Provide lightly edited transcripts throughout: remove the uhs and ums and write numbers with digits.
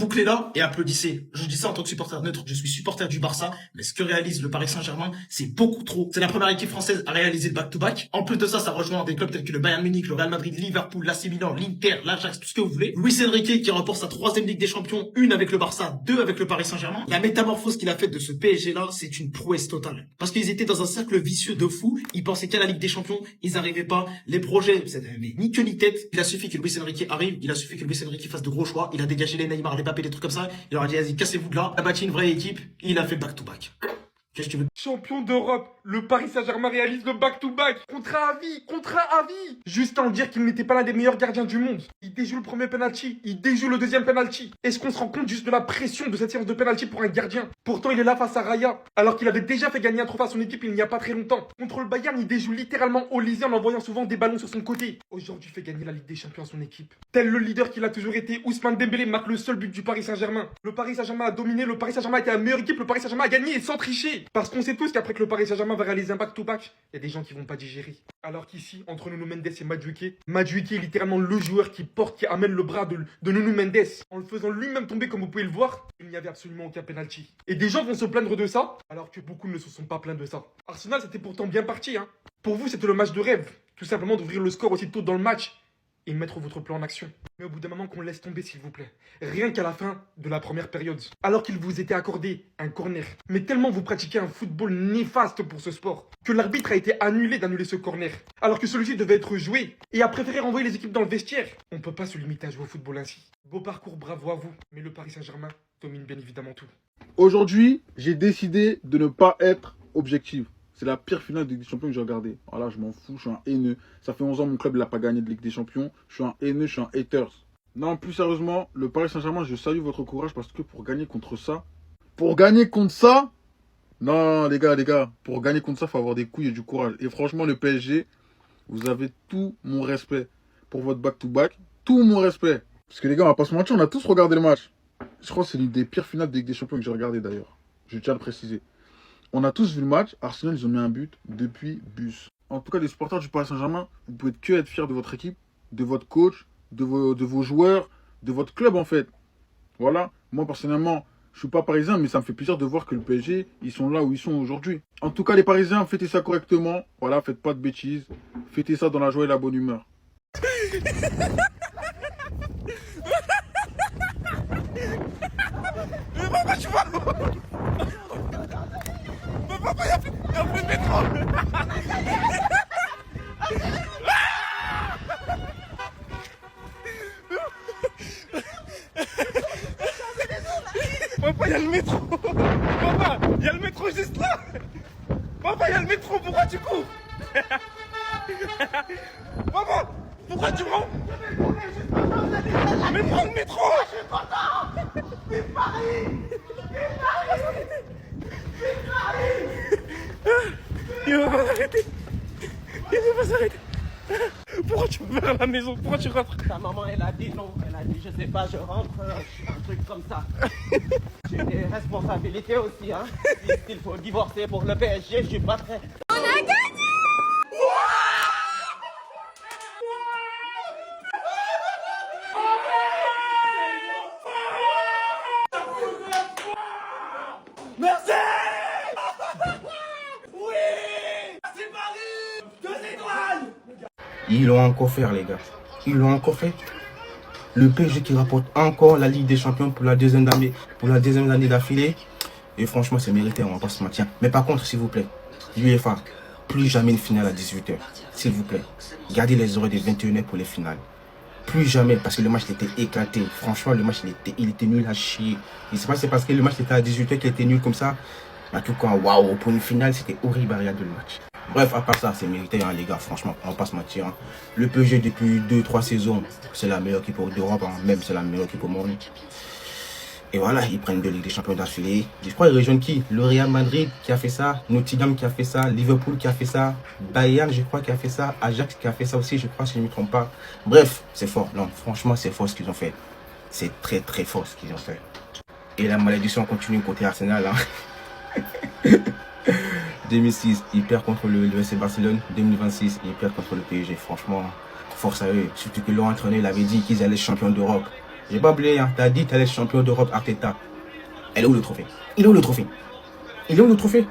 bouclez-la et applaudissez. Je dis ça en tant que supporter neutre, je suis supporter du Barça, mais ce que réalise le Paris Saint-Germain, c'est beaucoup trop. C'est la première équipe française à réaliser le back-to-back. En plus de ça, ça rejoint des clubs tels que le Bayern Munich, le Real Madrid, Liverpool, l'AC Milan, l'Inter, l'Ajax, tout ce que vous voulez. Luis Enrique qui remporte sa 3e Ligue des Champions, 1 avec le Barça, 2 avec le Paris Saint-Germain. La métamorphose qu'il a faite de ce PSG-là, c'est une prouesse totale. Parce qu'ils étaient dans un cercle vicieux de fou, ils pensaient qu'à la Ligue des Champions, ils n'arrivaient pas. Les projets, ça n'avait ni queue ni tête. Il a suffi que Luis Enrique arrive, il a suffi que Luis Enrique fasse de gros choix, il a dégagé les Neymar, les Mbappé, des trucs comme ça. Il leur a dit, vas-y, cassez-vous de là. Il a bâti une vraie équipe, il a fait back-to-back. Qu'est-ce que tu veux? Champion d'Europe, le Paris Saint-Germain réalise le back-to-back. Contrat à vie, contrat à vie. Juste à en dire qu'il n'était pas l'un des meilleurs gardiens du monde. Il déjoue le premier penalty, il déjoue le deuxième penalty. Est-ce qu'on se rend compte juste de la pression de cette séance de penalty pour un gardien? Pourtant, il est là face à Raya, alors qu'il avait déjà fait gagner un trophée à son équipe il n'y a pas très longtemps. Contre le Bayern, il déjoue littéralement Olysée en envoyant souvent des ballons sur son côté. Aujourd'hui, il fait gagner la Ligue des Champions à son équipe. Tel le leader qu'il a toujours été, Ousmane Dembélé marque le seul but du Paris Saint-Germain. Le Paris Saint-Germain a dominé, le Paris Saint-Germain a été la meilleure équipe, le Paris Saint-Germain a gagné et sans tricher. Parce qu'on sait tous qu'après que le Paris Saint-Germain va réaliser un back-to-back, il y a des gens qui vont pas digérer. Alors qu'ici, entre Nuno Mendes et Madueke est littéralement le joueur qui amène le bras de Nuno Mendes. En le faisant lui-même tomber, comme vous pouvez le voir, il n'y avait absolument aucun penalty. Et des gens vont se plaindre de ça, alors que beaucoup ne se sont pas plaints de ça. Arsenal, c'était pourtant bien parti, hein. Pour vous, c'était le match de rêve. Tout simplement d'ouvrir le score aussitôt dans le match et mettre votre plan en action. Mais au bout d'un moment, qu'on laisse tomber, s'il vous plaît. Rien qu'à la fin de la première période. Alors qu'il vous était accordé un corner. Mais tellement vous pratiquez un football néfaste pour ce sport, que l'arbitre a été annulé d'annuler ce corner. Alors que celui-ci devait être joué et a préféré renvoyer les équipes dans le vestiaire. On ne peut pas se limiter à jouer au football ainsi. Beau parcours, bravo à vous. Mais le Paris Saint-Germain domine bien évidemment tout. Aujourd'hui, j'ai décidé de ne pas être objectif. C'est la pire finale de Ligue des Champions que j'ai regardée. Voilà, je m'en fous, je suis un haineux. Ça fait 11 ans que mon club n'a pas gagné de Ligue des Champions. Je suis un haineux, je suis un haters. Non, plus sérieusement, le Paris Saint-Germain, je salue votre courage parce que pour gagner contre ça... Non, les gars, pour gagner contre ça, il faut avoir des couilles et du courage. Et franchement, le PSG, vous avez tout mon respect pour votre back-to-back. Tout mon respect. Parce que les gars, on va pas se mentir, on a tous regardé le match. Je crois que c'est l'une des pires finales de Ligue des Champions que j'ai regardé d'ailleurs. Je tiens à le préciser. On a tous vu le match. Arsenal, ils ont mis un but depuis bus. En tout cas, les supporters du Paris Saint-Germain, vous pouvez que être fiers de votre équipe, de votre coach, de vos joueurs, de votre club en fait. Voilà. Moi, personnellement, je suis pas parisien, mais ça me fait plaisir de voir que le PSG, ils sont là où ils sont aujourd'hui. En tout cas, les Parisiens, fêtez ça correctement. Voilà, faites pas de bêtises. Fêtez ça dans la joie et la bonne humeur. Papa, tu vois? Papa, y'a plus de métro. Papa, y'a le métro. Papa, y'a le métro juste là. Papa, y'a le métro, pourquoi tu cours? Papa, pourquoi tu rentres? Mais prends le métro. Je suis content. C'est Paris. Il va pas s'arrêter. Il va pas s'arrêter. Pourquoi tu vas vers la maison? Pourquoi tu rentres? Ta maman, elle a dit non. Elle a dit, je sais pas, je rentre, un truc comme ça. J'ai des responsabilités aussi, hein. S'il faut divorcer pour le PSG, je suis pas prêt. On a gagné! Merci. Oui. C'est Paris. 2 étoiles. Ils l'ont encore fait, les gars. Ils l'ont encore fait. Le PSG qui rapporte encore la Ligue des Champions pour la deuxième année d'affilée. Et franchement, c'est mérité, on va pas se mentir. Mais par contre, s'il vous plaît, l'UEFA, plus jamais une finale à 18h. S'il vous plaît, gardez les horaires des 21h pour les finales. Plus jamais, parce que le match était éclaté. Franchement, le match, il était nul à chier. Je sais pas si c'est parce que le match était à 18h qu'il était nul comme ça. Mais en tout cas, waouh, pour une finale, c'était horrible à regarder le match. Bref, à part ça, c'est mérité, hein, les gars, franchement, on va pas se mentir. Hein. Le PSG, depuis 2-3 saisons, c'est la meilleure équipe d'Europe, hein, même c'est la meilleure équipe au monde. Et voilà, ils prennent 2 Ligues des Champions d'affilée. Je crois qu'ils rejoignent qui? Le Real Madrid qui a fait ça, Nottingham qui a fait ça, Liverpool qui a fait ça, Bayern, je crois, qui a fait ça, Ajax qui a fait ça aussi, je crois, si je ne me trompe pas. Bref, c'est fort. Non, franchement, c'est fort ce qu'ils ont fait. C'est très, très fort ce qu'ils ont fait. Et la malédiction continue côté Arsenal. Hein. 2006, ils perdent contre le FC Barcelone. 2026, ils perdent contre le PSG. Franchement, force à eux. Surtout que leur entraîneur, il avait dit qu'ils allaient champion d'Europe. J'ai pas oublié, hein. T'as dit t'allais être champion d'Europe Arteta. Elle est où le trophée? Il est où le trophée? Il est où le trophée?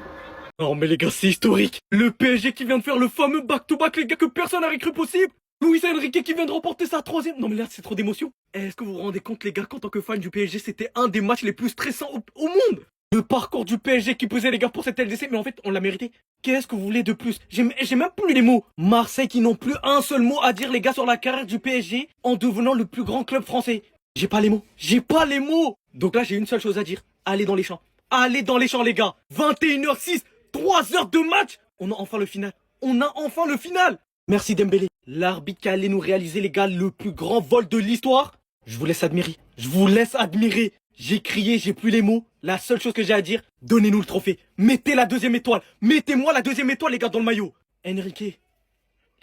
Non mais les gars, c'est historique. Le PSG qui vient de faire le fameux back-to-back, les gars, que personne n'aurait cru possible. Luis Enrique qui vient de remporter sa 3e. Non mais là, c'est trop d'émotion. Est-ce que vous vous rendez compte, les gars, qu'en tant que fan du PSG, c'était un des matchs les plus stressants au monde? Le parcours du PSG qui pesait, les gars, pour cette LDC, mais en fait, on l'a mérité. Qu'est-ce que vous voulez de plus? J'ai même plus les mots. Marseille qui n'ont plus un seul mot à dire, les gars, sur la carrière du PSG en devenant le plus grand club français. J'ai pas les mots. J'ai pas les mots. Donc là, j'ai une seule chose à dire. Allez dans les champs. Allez dans les champs, les gars. 21h06, 3 heures de match. On a enfin le final. On a enfin le final. Merci Dembélé. L'arbitre qui allait nous réaliser, les gars, le plus grand vol de l'histoire. Je vous laisse admirer. Je vous laisse admirer. J'ai crié, j'ai plus les mots. La seule chose que j'ai à dire, donnez-nous le trophée. Mettez la 2e étoile. Mettez-moi la 2e étoile, les gars, dans le maillot. Enrique.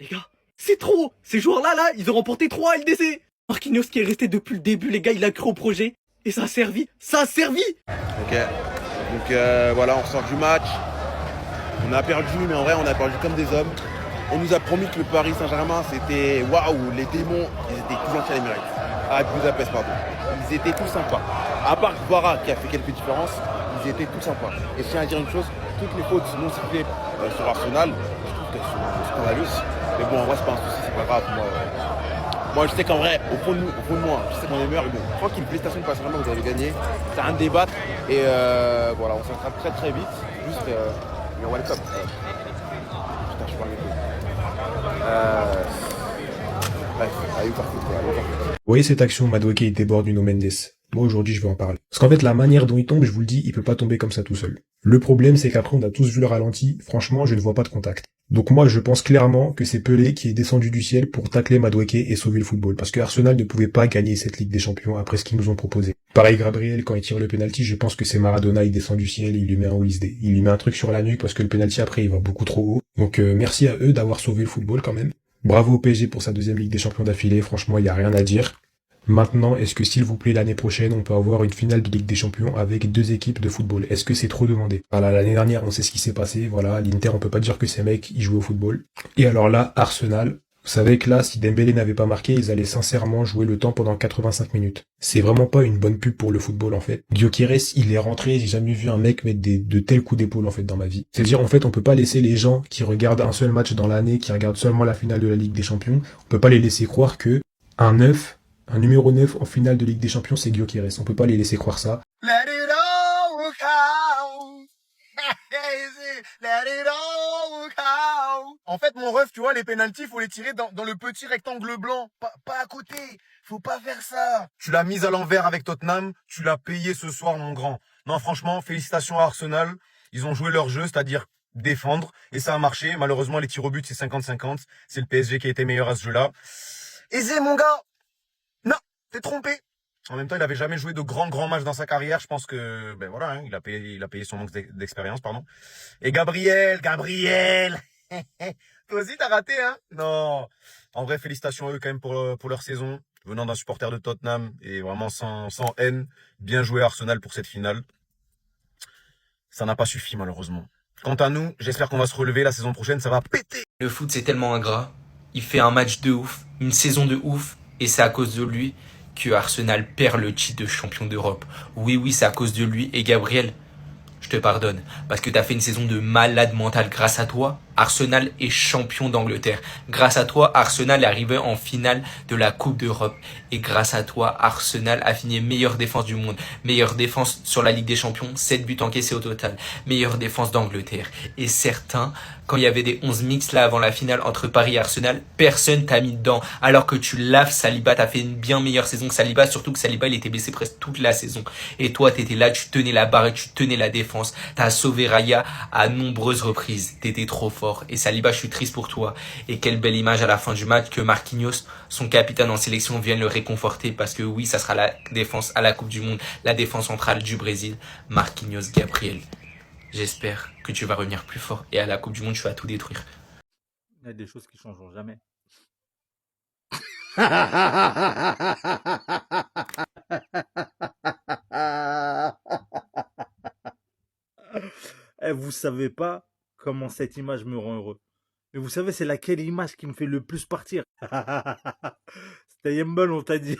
Les gars, c'est trop. Ces joueurs-là, ils ont remporté 3 LDC. Marquinhos qui est resté depuis le début, les gars, il a cru au projet. Et ça a servi. Ça a servi. Ok. Donc voilà, on sort du match. On a perdu, mais en vrai, on a perdu comme des hommes. On nous a promis que le Paris Saint-Germain, c'était waouh, les démons, ils étaient tout gentils à l'Émirate. À Budapest, pardon. Ils étaient tous sympas. À part Kvara qui a fait quelques différences, ils étaient tous sympas. Et je tiens à dire une chose, toutes les fautes non sifflées sur Arsenal, je trouve qu'elles sont scandaleuses. Mais bon, en vrai, c'est pas un souci, c'est pas grave. Moi, je sais qu'en vrai, au fond de moi, je sais qu'on est meilleur. Mais bon, tranquille, félicitations de Paris Saint-Germain, vous avez gagné. C'est rien de débattre. Et voilà, on s'attrape très très vite. Juste, et on welcome. Putain, je parle les couilles. Bref, allez vous faire foutre, quoi. Allez vous faire foutre. Vous voyez cette action, Madueke il déborde Nuno Mendes. Moi aujourd'hui je vais en parler. Parce qu'en fait la manière dont il tombe, je vous le dis, il peut pas tomber comme ça tout seul. Le problème c'est qu'après on a tous vu le ralenti, franchement je ne vois pas de contact. Donc moi je pense clairement que c'est Pelé qui est descendu du ciel pour tacler Madueke et sauver le football. Parce que Arsenal ne pouvait pas gagner cette Ligue des Champions après ce qu'ils nous ont proposé. Pareil Gabriel, quand il tire le penalty, je pense que c'est Maradona, il descend du ciel, il lui met un OSD. Il lui met un truc sur la nuque parce que le penalty après il va beaucoup trop haut. Donc merci à eux d'avoir sauvé le football quand même. Bravo au PSG pour sa 2e Ligue des Champions d'affilée, franchement il y a rien à dire. Maintenant, est-ce que s'il vous plaît l'année prochaine on peut avoir une finale de Ligue des Champions avec 2 équipes de football? Est-ce que c'est trop demandé? Voilà, l'année dernière on sait ce qui s'est passé, voilà, l'Inter on peut pas dire que ces mecs ils jouent au football. Et alors là, Arsenal, vous savez que là, si Dembélé n'avait pas marqué, ils allaient sincèrement jouer le temps pendant 85 minutes. C'est vraiment pas une bonne pub pour le football en fait. Gyökeres, il est rentré, j'ai jamais vu un mec mettre de tels coups d'épaule en fait dans ma vie. C'est-à-dire en fait on peut pas laisser les gens qui regardent un seul match dans l'année, qui regardent seulement la finale de la Ligue des Champions, on peut pas les laisser croire que un numéro 9 en finale de Ligue des Champions c'est Gyökeres. On peut pas les laisser croire ça. Let it all count. Let it all count. En fait, mon ref, tu vois, les pénaltys, faut les tirer dans le petit rectangle blanc. Pas à côté. Faut pas faire ça. Tu l'as mise à l'envers avec Tottenham. Tu l'as payé ce soir, mon grand. Non, franchement, félicitations à Arsenal. Ils ont joué leur jeu, c'est-à-dire défendre. Et ça a marché. Malheureusement, les tirs au but, c'est 50-50. C'est le PSG qui a été meilleur à ce jeu-là. Aisé, mon gars. Non, t'es trompé. En même temps, il avait jamais joué de grands matchs dans sa carrière. Je pense que, ben voilà, hein, il a payé son manque d'expérience, pardon. Et Gabriel. Toi aussi, t'as raté, hein? Non. En vrai, félicitations à eux quand même pour leur saison. Venant d'un supporter de Tottenham et vraiment sans haine. Bien joué Arsenal pour cette finale. Ça n'a pas suffi, malheureusement. Quant à nous, j'espère qu'on va se relever. La saison prochaine, ça va péter. Le foot, c'est tellement ingrat. Il fait un match de ouf, une saison de ouf, et c'est à cause de lui que Arsenal perd le titre de champion d'Europe. Oui, c'est à cause de lui. Et Gabriel, je te pardonne, parce que t'as fait une saison de malade mental. Grâce à toi, Arsenal est champion d'Angleterre. Grâce à toi, Arsenal est arrivé en finale de la Coupe d'Europe. Et grâce à toi, Arsenal a fini meilleure défense du monde. Meilleure défense sur la Ligue des Champions, 7 buts encaissés au total. Meilleure défense d'Angleterre. Et certains, quand il y avait des 11 mix là avant la finale entre Paris et Arsenal, personne t'a mis dedans. Alors que tu laves Saliba, t'as fait une bien meilleure saison que Saliba. Surtout que Saliba, il était blessé presque toute la saison. Et toi, t'étais là, tu tenais la barre et tu tenais la défense. T'as sauvé Raya à nombreuses reprises. T'étais trop fort. Et Saliba, je suis triste pour toi. Et quelle belle image à la fin du match que Marquinhos, son capitaine en sélection, vienne le réconforter. Parce que oui, ça sera la défense à la Coupe du Monde, la défense centrale du Brésil. Marquinhos, Gabriel. J'espère que tu vas revenir plus fort. Et à la Coupe du Monde, tu vas tout détruire. Il y a des choses qui changeront jamais. Vous savez pas comment cette image me rend heureux. Mais vous savez, c'est laquelle image qui me fait le plus partir? C'était Yembel, on t'a dit.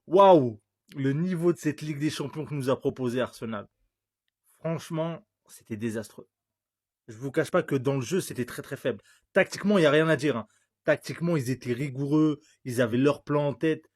Waouh! Le niveau de cette Ligue des Champions que nous a proposé Arsenal. Franchement, c'était désastreux. Je vous cache pas que dans le jeu, c'était très très faible. Tactiquement, il n'y a rien à dire, hein. Tactiquement, ils étaient rigoureux, ils avaient leur plan en tête.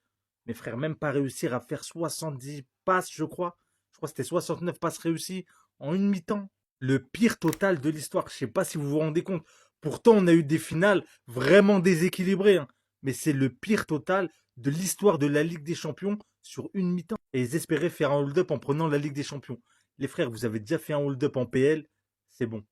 Mes frères, même pas réussir à faire 70 passes, je crois. Je crois que c'était 69 passes réussies en une mi-temps. Le pire total de l'histoire. Je sais pas si vous vous rendez compte. Pourtant, on a eu des finales vraiment déséquilibrées, hein. Mais c'est le pire total de l'histoire de la Ligue des Champions sur une mi-temps. Et ils espéraient faire un hold-up en prenant la Ligue des Champions. Les frères, vous avez déjà fait un hold-up en PL, c'est bon.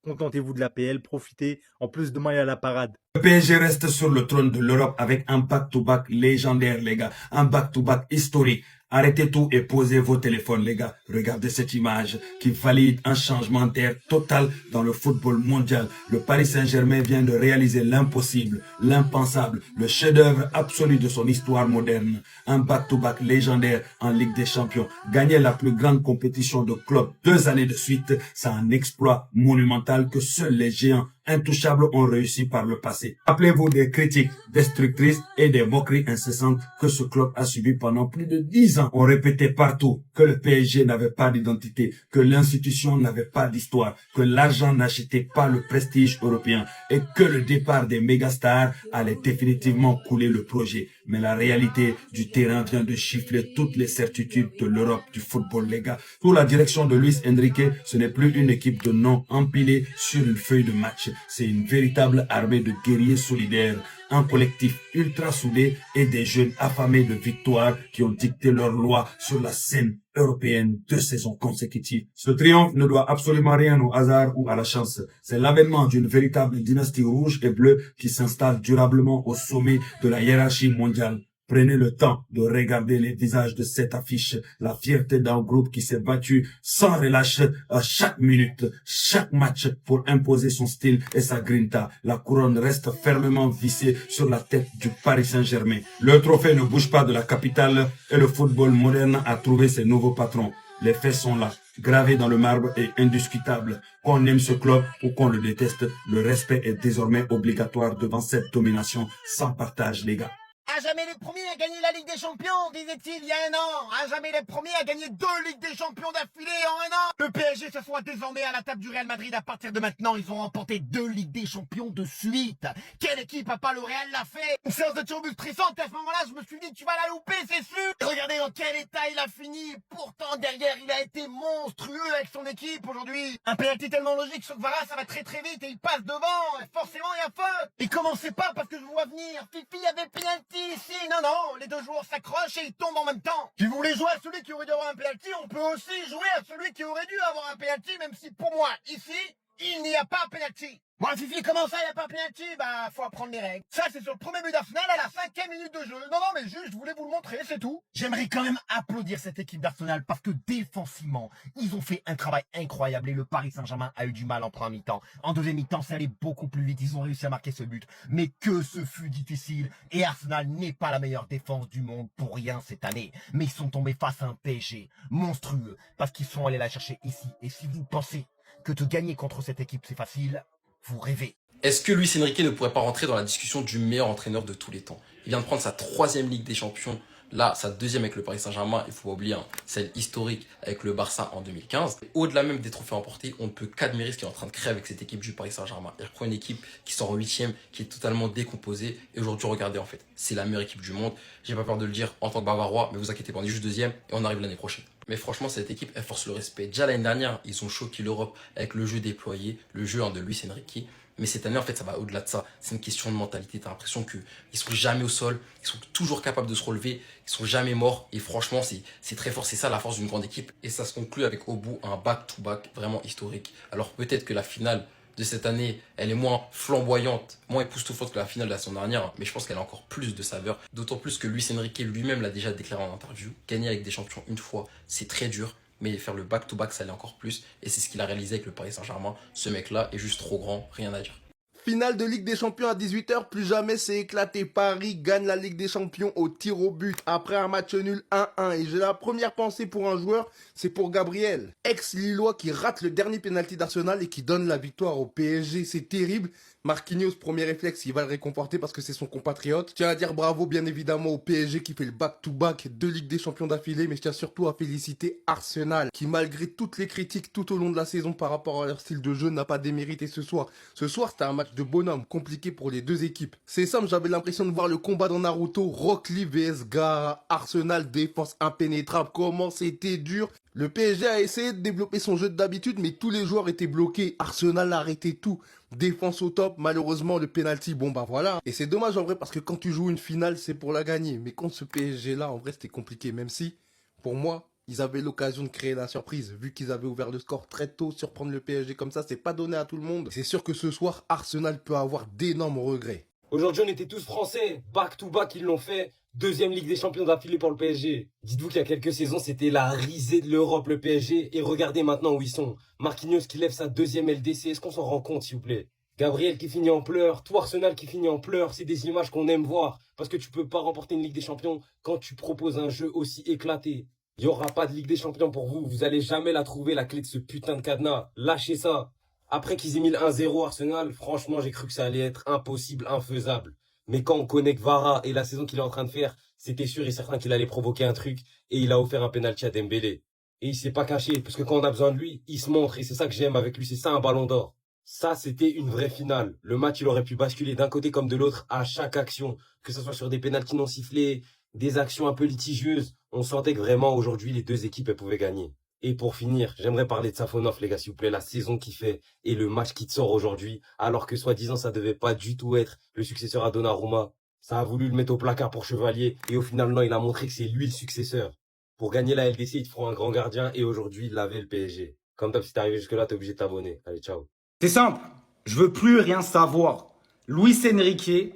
Contentez-vous de la PL, profitez. En plus, demain, il y a la parade. Le PSG reste sur le trône de l'Europe avec un back-to-back légendaire, les gars. Un back-to-back historique. Arrêtez tout et posez vos téléphones, les gars. Regardez cette image qui valide un changement d'air total dans le football mondial. Le Paris Saint-Germain vient de réaliser l'impossible, l'impensable, le chef-d'œuvre absolu de son histoire moderne. Un back-to-back légendaire en Ligue des Champions. Gagner la plus grande compétition de club 2 années de suite, c'est un exploit monumental que seuls les géants intouchables ont réussi par le passé. Rappelez-vous des critiques destructrices et des moqueries incessantes que ce club a subies pendant plus de 10 ans. On répétait partout que le PSG n'avait pas d'identité, que l'institution n'avait pas d'histoire, que l'argent n'achetait pas le prestige européen et que le départ des mégastars allait définitivement couler le projet. Mais la réalité du terrain vient de chiffrer toutes les certitudes de l'Europe du football, les gars. Sous la direction de Luis Enrique, ce n'est plus une équipe de noms empilés sur une feuille de match. C'est une véritable armée de guerriers solidaires, un collectif ultra soudé et des jeunes affamés de victoire qui ont dicté leur loi sur la scène européenne 2 saisons consécutives. Ce triomphe ne doit absolument rien au hasard ou à la chance. C'est l'avènement d'une véritable dynastie rouge et bleue qui s'installe durablement au sommet de la hiérarchie mondiale. Prenez le temps de regarder les visages de cette affiche, la fierté d'un groupe qui s'est battu sans relâche à chaque minute, chaque match pour imposer son style et sa grinta. La couronne reste fermement vissée sur la tête du Paris Saint-Germain. Le trophée ne bouge pas de la capitale et le football moderne a trouvé ses nouveaux patrons. Les faits sont là, gravés dans le marbre et indiscutables. Qu'on aime ce club ou qu'on le déteste, le respect est désormais obligatoire devant cette domination sans partage, les gars. À jamais les premiers à gagner la Ligue des Champions, disait-il il y a un an. À jamais les premiers à gagner 2 Ligues des Champions d'affilée en un an. Le PSG s'assoit désormais à la table du Real Madrid. À partir de maintenant, ils ont remporté 2 Ligues des Champions de suite. Quelle équipe à part le Real l'a fait? Une séance de turbulence stressante. À ce moment-là, je me suis dit, tu vas la louper, c'est sûr. Et regardez dans quel état il a fini. Pourtant, derrière, il a été monstrueux avec son équipe aujourd'hui. Un penalty tellement logique sur Kvara, ça va très très vite et il passe devant. Et forcément, il y a faute. Et commencez pas parce que je vous vois venir. Fifi avait penalty ici. Non, non, les 2 joueurs s'accrochent et ils tombent en même temps. Si vous voulez jouer à celui qui aurait dû avoir un penalty, on peut aussi jouer à celui qui aurait dû avoir un penalty, même si pour moi, ici, il n'y a pas penalty. Bon, Fifi, comment ça, il n'y a pas penalty? Bah, faut apprendre les règles. Ça, c'est sur le premier but d'Arsenal à la 5e minute de jeu. Non, non, mais juste, je voulais vous le montrer, c'est tout. J'aimerais quand même applaudir cette équipe d'Arsenal parce que défensivement, ils ont fait un travail incroyable et le Paris Saint-Germain a eu du mal en première mi-temps. En deuxième mi-temps, ça allait beaucoup plus vite. Ils ont réussi à marquer ce but. Mais que ce fut difficile. Et Arsenal n'est pas la meilleure défense du monde pour rien cette année. Mais ils sont tombés face à un PSG monstrueux parce qu'ils sont allés la chercher ici. Et si vous pensez que de gagner contre cette équipe, c'est facile, vous rêvez. Est-ce que Luis Enrique ne pourrait pas rentrer dans la discussion du meilleur entraîneur de tous les temps? Il vient de prendre sa 3e Ligue des Champions, là sa 2e avec le Paris Saint-Germain, il faut pas oublier celle historique avec le Barça en 2015. Au-delà même des trophées remportés, on ne peut qu'admirer ce qu'il est en train de créer avec cette équipe du Paris Saint-Germain. Il reprend une équipe qui sort en 8e, qui est totalement décomposée, et aujourd'hui regardez en fait, c'est la meilleure équipe du monde. J'ai pas peur de le dire en tant que Bavarois, mais vous inquiétez pas, on est juste 2e et on arrive l'année prochaine. Mais franchement, cette équipe, elle force le respect. Déjà l'année dernière, ils ont choqué l'Europe avec le jeu déployé, le jeu de Luis Enrique. Mais cette année, en fait, ça va au-delà de ça. C'est une question de mentalité. T'as l'impression qu'ils sont jamais au sol. Ils sont toujours capables de se relever. Ils sont jamais morts. Et franchement, c'est très fort. C'est ça la force d'une grande équipe. Et ça se conclut avec au bout un back-to-back vraiment historique. Alors peut-être que la finale de cette année, elle est moins flamboyante, moins époustouflante que la finale de la saison dernière. Mais je pense qu'elle a encore plus de saveur. D'autant plus que Luis Enrique lui-même l'a déjà déclaré en interview. Gagner avec des champions une fois, c'est très dur. Mais faire le back-to-back, ça l'est encore plus. Et c'est ce qu'il a réalisé avec le Paris Saint-Germain. Ce mec-là est juste trop grand, rien à dire. Finale de Ligue des Champions à 18h, plus jamais c'est éclaté. Paris gagne la Ligue des Champions au tir au but après un match nul 1-1. Et j'ai la première pensée pour un joueur, c'est pour Gabriel, ex-Lillois qui rate le dernier pénalty d'Arsenal et qui donne la victoire au PSG. C'est terrible. Marquinhos, premier réflexe, il va le réconforter parce que c'est son compatriote. Je tiens à dire bravo bien évidemment au PSG qui fait le back-to-back de Ligue des Champions d'affilée, mais je tiens surtout à féliciter Arsenal qui, malgré toutes les critiques tout au long de la saison par rapport à leur style de jeu, n'a pas démérité ce soir. Ce soir, c'était un match de bonhomme, compliqué pour les deux équipes. C'est simple, j'avais l'impression de voir le combat dans Naruto, Rock Lee vs Gaara, Arsenal défense impénétrable. Comment c'était dur. Le PSG a essayé de développer son jeu d'habitude, mais tous les joueurs étaient bloqués. Arsenal a arrêté tout. Défense au top, malheureusement le penalty, bon bah voilà. Et c'est dommage en vrai parce que quand tu joues une finale, c'est pour la gagner. Mais contre ce PSG là, en vrai c'était compliqué. Même si, pour moi, ils avaient l'occasion de créer la surprise. Vu qu'ils avaient ouvert le score très tôt, surprendre le PSG comme ça, c'est pas donné à tout le monde. C'est sûr que ce soir, Arsenal peut avoir d'énormes regrets. Aujourd'hui, on était tous français. Back to back, ils l'ont fait. Deuxième Ligue des Champions d'affilée pour le PSG. Dites-vous qu'il y a quelques saisons, c'était la risée de l'Europe, le PSG. Et regardez maintenant où ils sont. Marquinhos qui lève sa deuxième LDC. Est-ce qu'on s'en rend compte, s'il vous plaît? Gabriel qui finit en pleurs. Tout Arsenal qui finit en pleurs. C'est des images qu'on aime voir. Parce que tu peux pas remporter une Ligue des Champions quand tu proposes un jeu aussi éclaté. Il y aura pas de Ligue des Champions pour vous. Vous allez jamais la trouver, la clé de ce putain de cadenas. Lâchez ça. Après qu'ils aient mis le 1-0 Arsenal, franchement, j'ai cru que ça allait être impossible, infaisable. Mais quand on connaît Kvara et la saison qu'il est en train de faire, c'était sûr et certain qu'il allait provoquer un truc et il a offert un penalty à Dembélé. Et il s'est pas caché, parce que quand on a besoin de lui, il se montre et c'est ça que j'aime avec lui, c'est ça un ballon d'or. Ça, c'était une vraie finale. Le match, il aurait pu basculer d'un côté comme de l'autre à chaque action, que ce soit sur des pénaltys non sifflés, des actions un peu litigieuses. On sentait que vraiment aujourd'hui, les deux équipes, elles pouvaient gagner. Et pour finir, j'aimerais parler de Safonov, les gars, s'il vous plaît, la saison qu'il fait et le match qui te sort aujourd'hui, alors que soi-disant ça devait pas du tout être le successeur à Donnarumma. Ça a voulu le mettre au placard pour Chevalier et au final, non, il a montré que c'est lui le successeur. Pour gagner la LDC, il te faut un grand gardien et aujourd'hui, il avait le PSG. Comme d'hab, si t'es arrivé jusque-là, t'es obligé de t'abonner. Allez, ciao. C'est simple, je veux plus rien savoir. Luis Enrique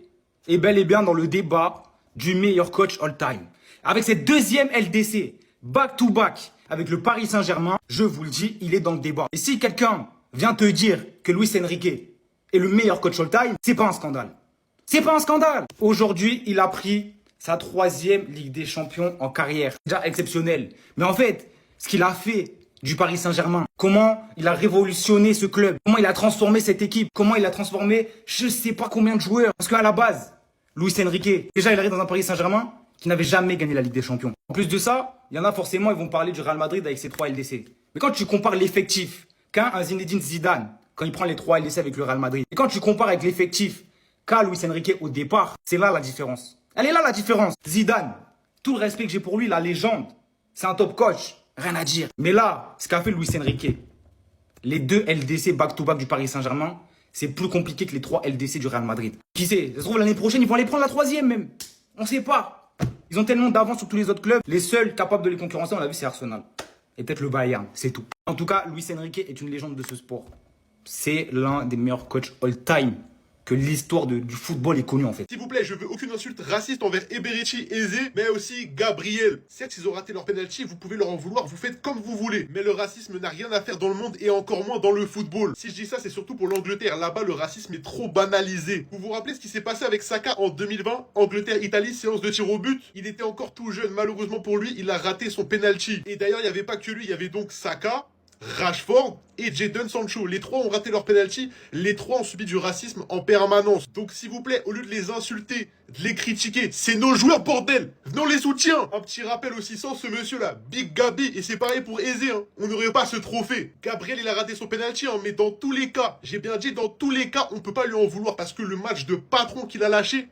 est bel et bien dans le débat du meilleur coach all-time. Avec cette deuxième LDC, back-to-back, avec le Paris Saint-Germain, je vous le dis, il est dans le débat. Et si quelqu'un vient te dire que Luis Enrique est le meilleur coach all-time, c'est pas un scandale. C'est pas un scandale. Aujourd'hui, il a pris sa 3e Ligue des Champions en carrière. Déjà exceptionnel. Mais en fait, ce qu'il a fait du Paris Saint-Germain, comment il a révolutionné ce club, comment il a transformé cette équipe, comment il a transformé je sais pas combien de joueurs. Parce qu'à la base, Luis Enrique, déjà il arrive dans un Paris Saint-Germain qui n'avait jamais gagné la Ligue des Champions. En plus de ça, il y en a forcément, ils vont parler du Real Madrid avec ses 3 LDC. Mais quand tu compares l'effectif qu'a un Zinedine Zidane, quand il prend les 3 LDC avec le Real Madrid, et quand tu compares avec l'effectif qu'a Luis Enrique au départ, c'est là la différence. Elle est là la différence. Zidane, tout le respect que j'ai pour lui, la légende, c'est un top coach, rien à dire. Mais là, ce qu'a fait Luis Enrique, les 2 LDC back-to-back du Paris Saint-Germain, c'est plus compliqué que les 3 LDC du Real Madrid. Qui sait, ça se trouve l'année prochaine, ils vont aller prendre la 3e même. On sait pas. Ils ont tellement d'avance sur tous les autres clubs. Les seuls capables de les concurrencer, on l'a vu, c'est Arsenal. Et peut-être le Bayern, c'est tout. En tout cas, Luis Enrique est une légende de ce sport. C'est l'un des meilleurs coachs all-time que l'histoire du football est connue en fait. S'il vous plaît, je veux aucune insulte raciste envers Eberici, Eze, mais aussi Gabriel. Certes, ils ont raté leur penalty, vous pouvez leur en vouloir, vous faites comme vous voulez. Mais le racisme n'a rien à faire dans le monde et encore moins dans le football. Si je dis ça, c'est surtout pour l'Angleterre. Là-bas, le racisme est trop banalisé. Vous vous rappelez ce qui s'est passé avec Saka en 2020? Angleterre-Italie, séance de tir au but. Il était encore tout jeune, malheureusement pour lui, il a raté son penalty. Et d'ailleurs, il n'y avait pas que lui, il y avait donc Saka, Rashford et Jadon Sancho. Les 3 ont raté leur penalty, les 3 ont subi du racisme en permanence. Donc s'il vous plaît, au lieu de les insulter, de les critiquer, c'est nos joueurs bordel, venons les soutiens. Un petit rappel aussi sans ce monsieur là, Big Gabi, et c'est pareil pour Eze, hein. On n'aurait pas ce trophée. Gabriel il a raté son penalty, hein, mais dans tous les cas, j'ai bien dit dans tous les cas, on peut pas lui en vouloir parce que le match de patron qu'il a lâché,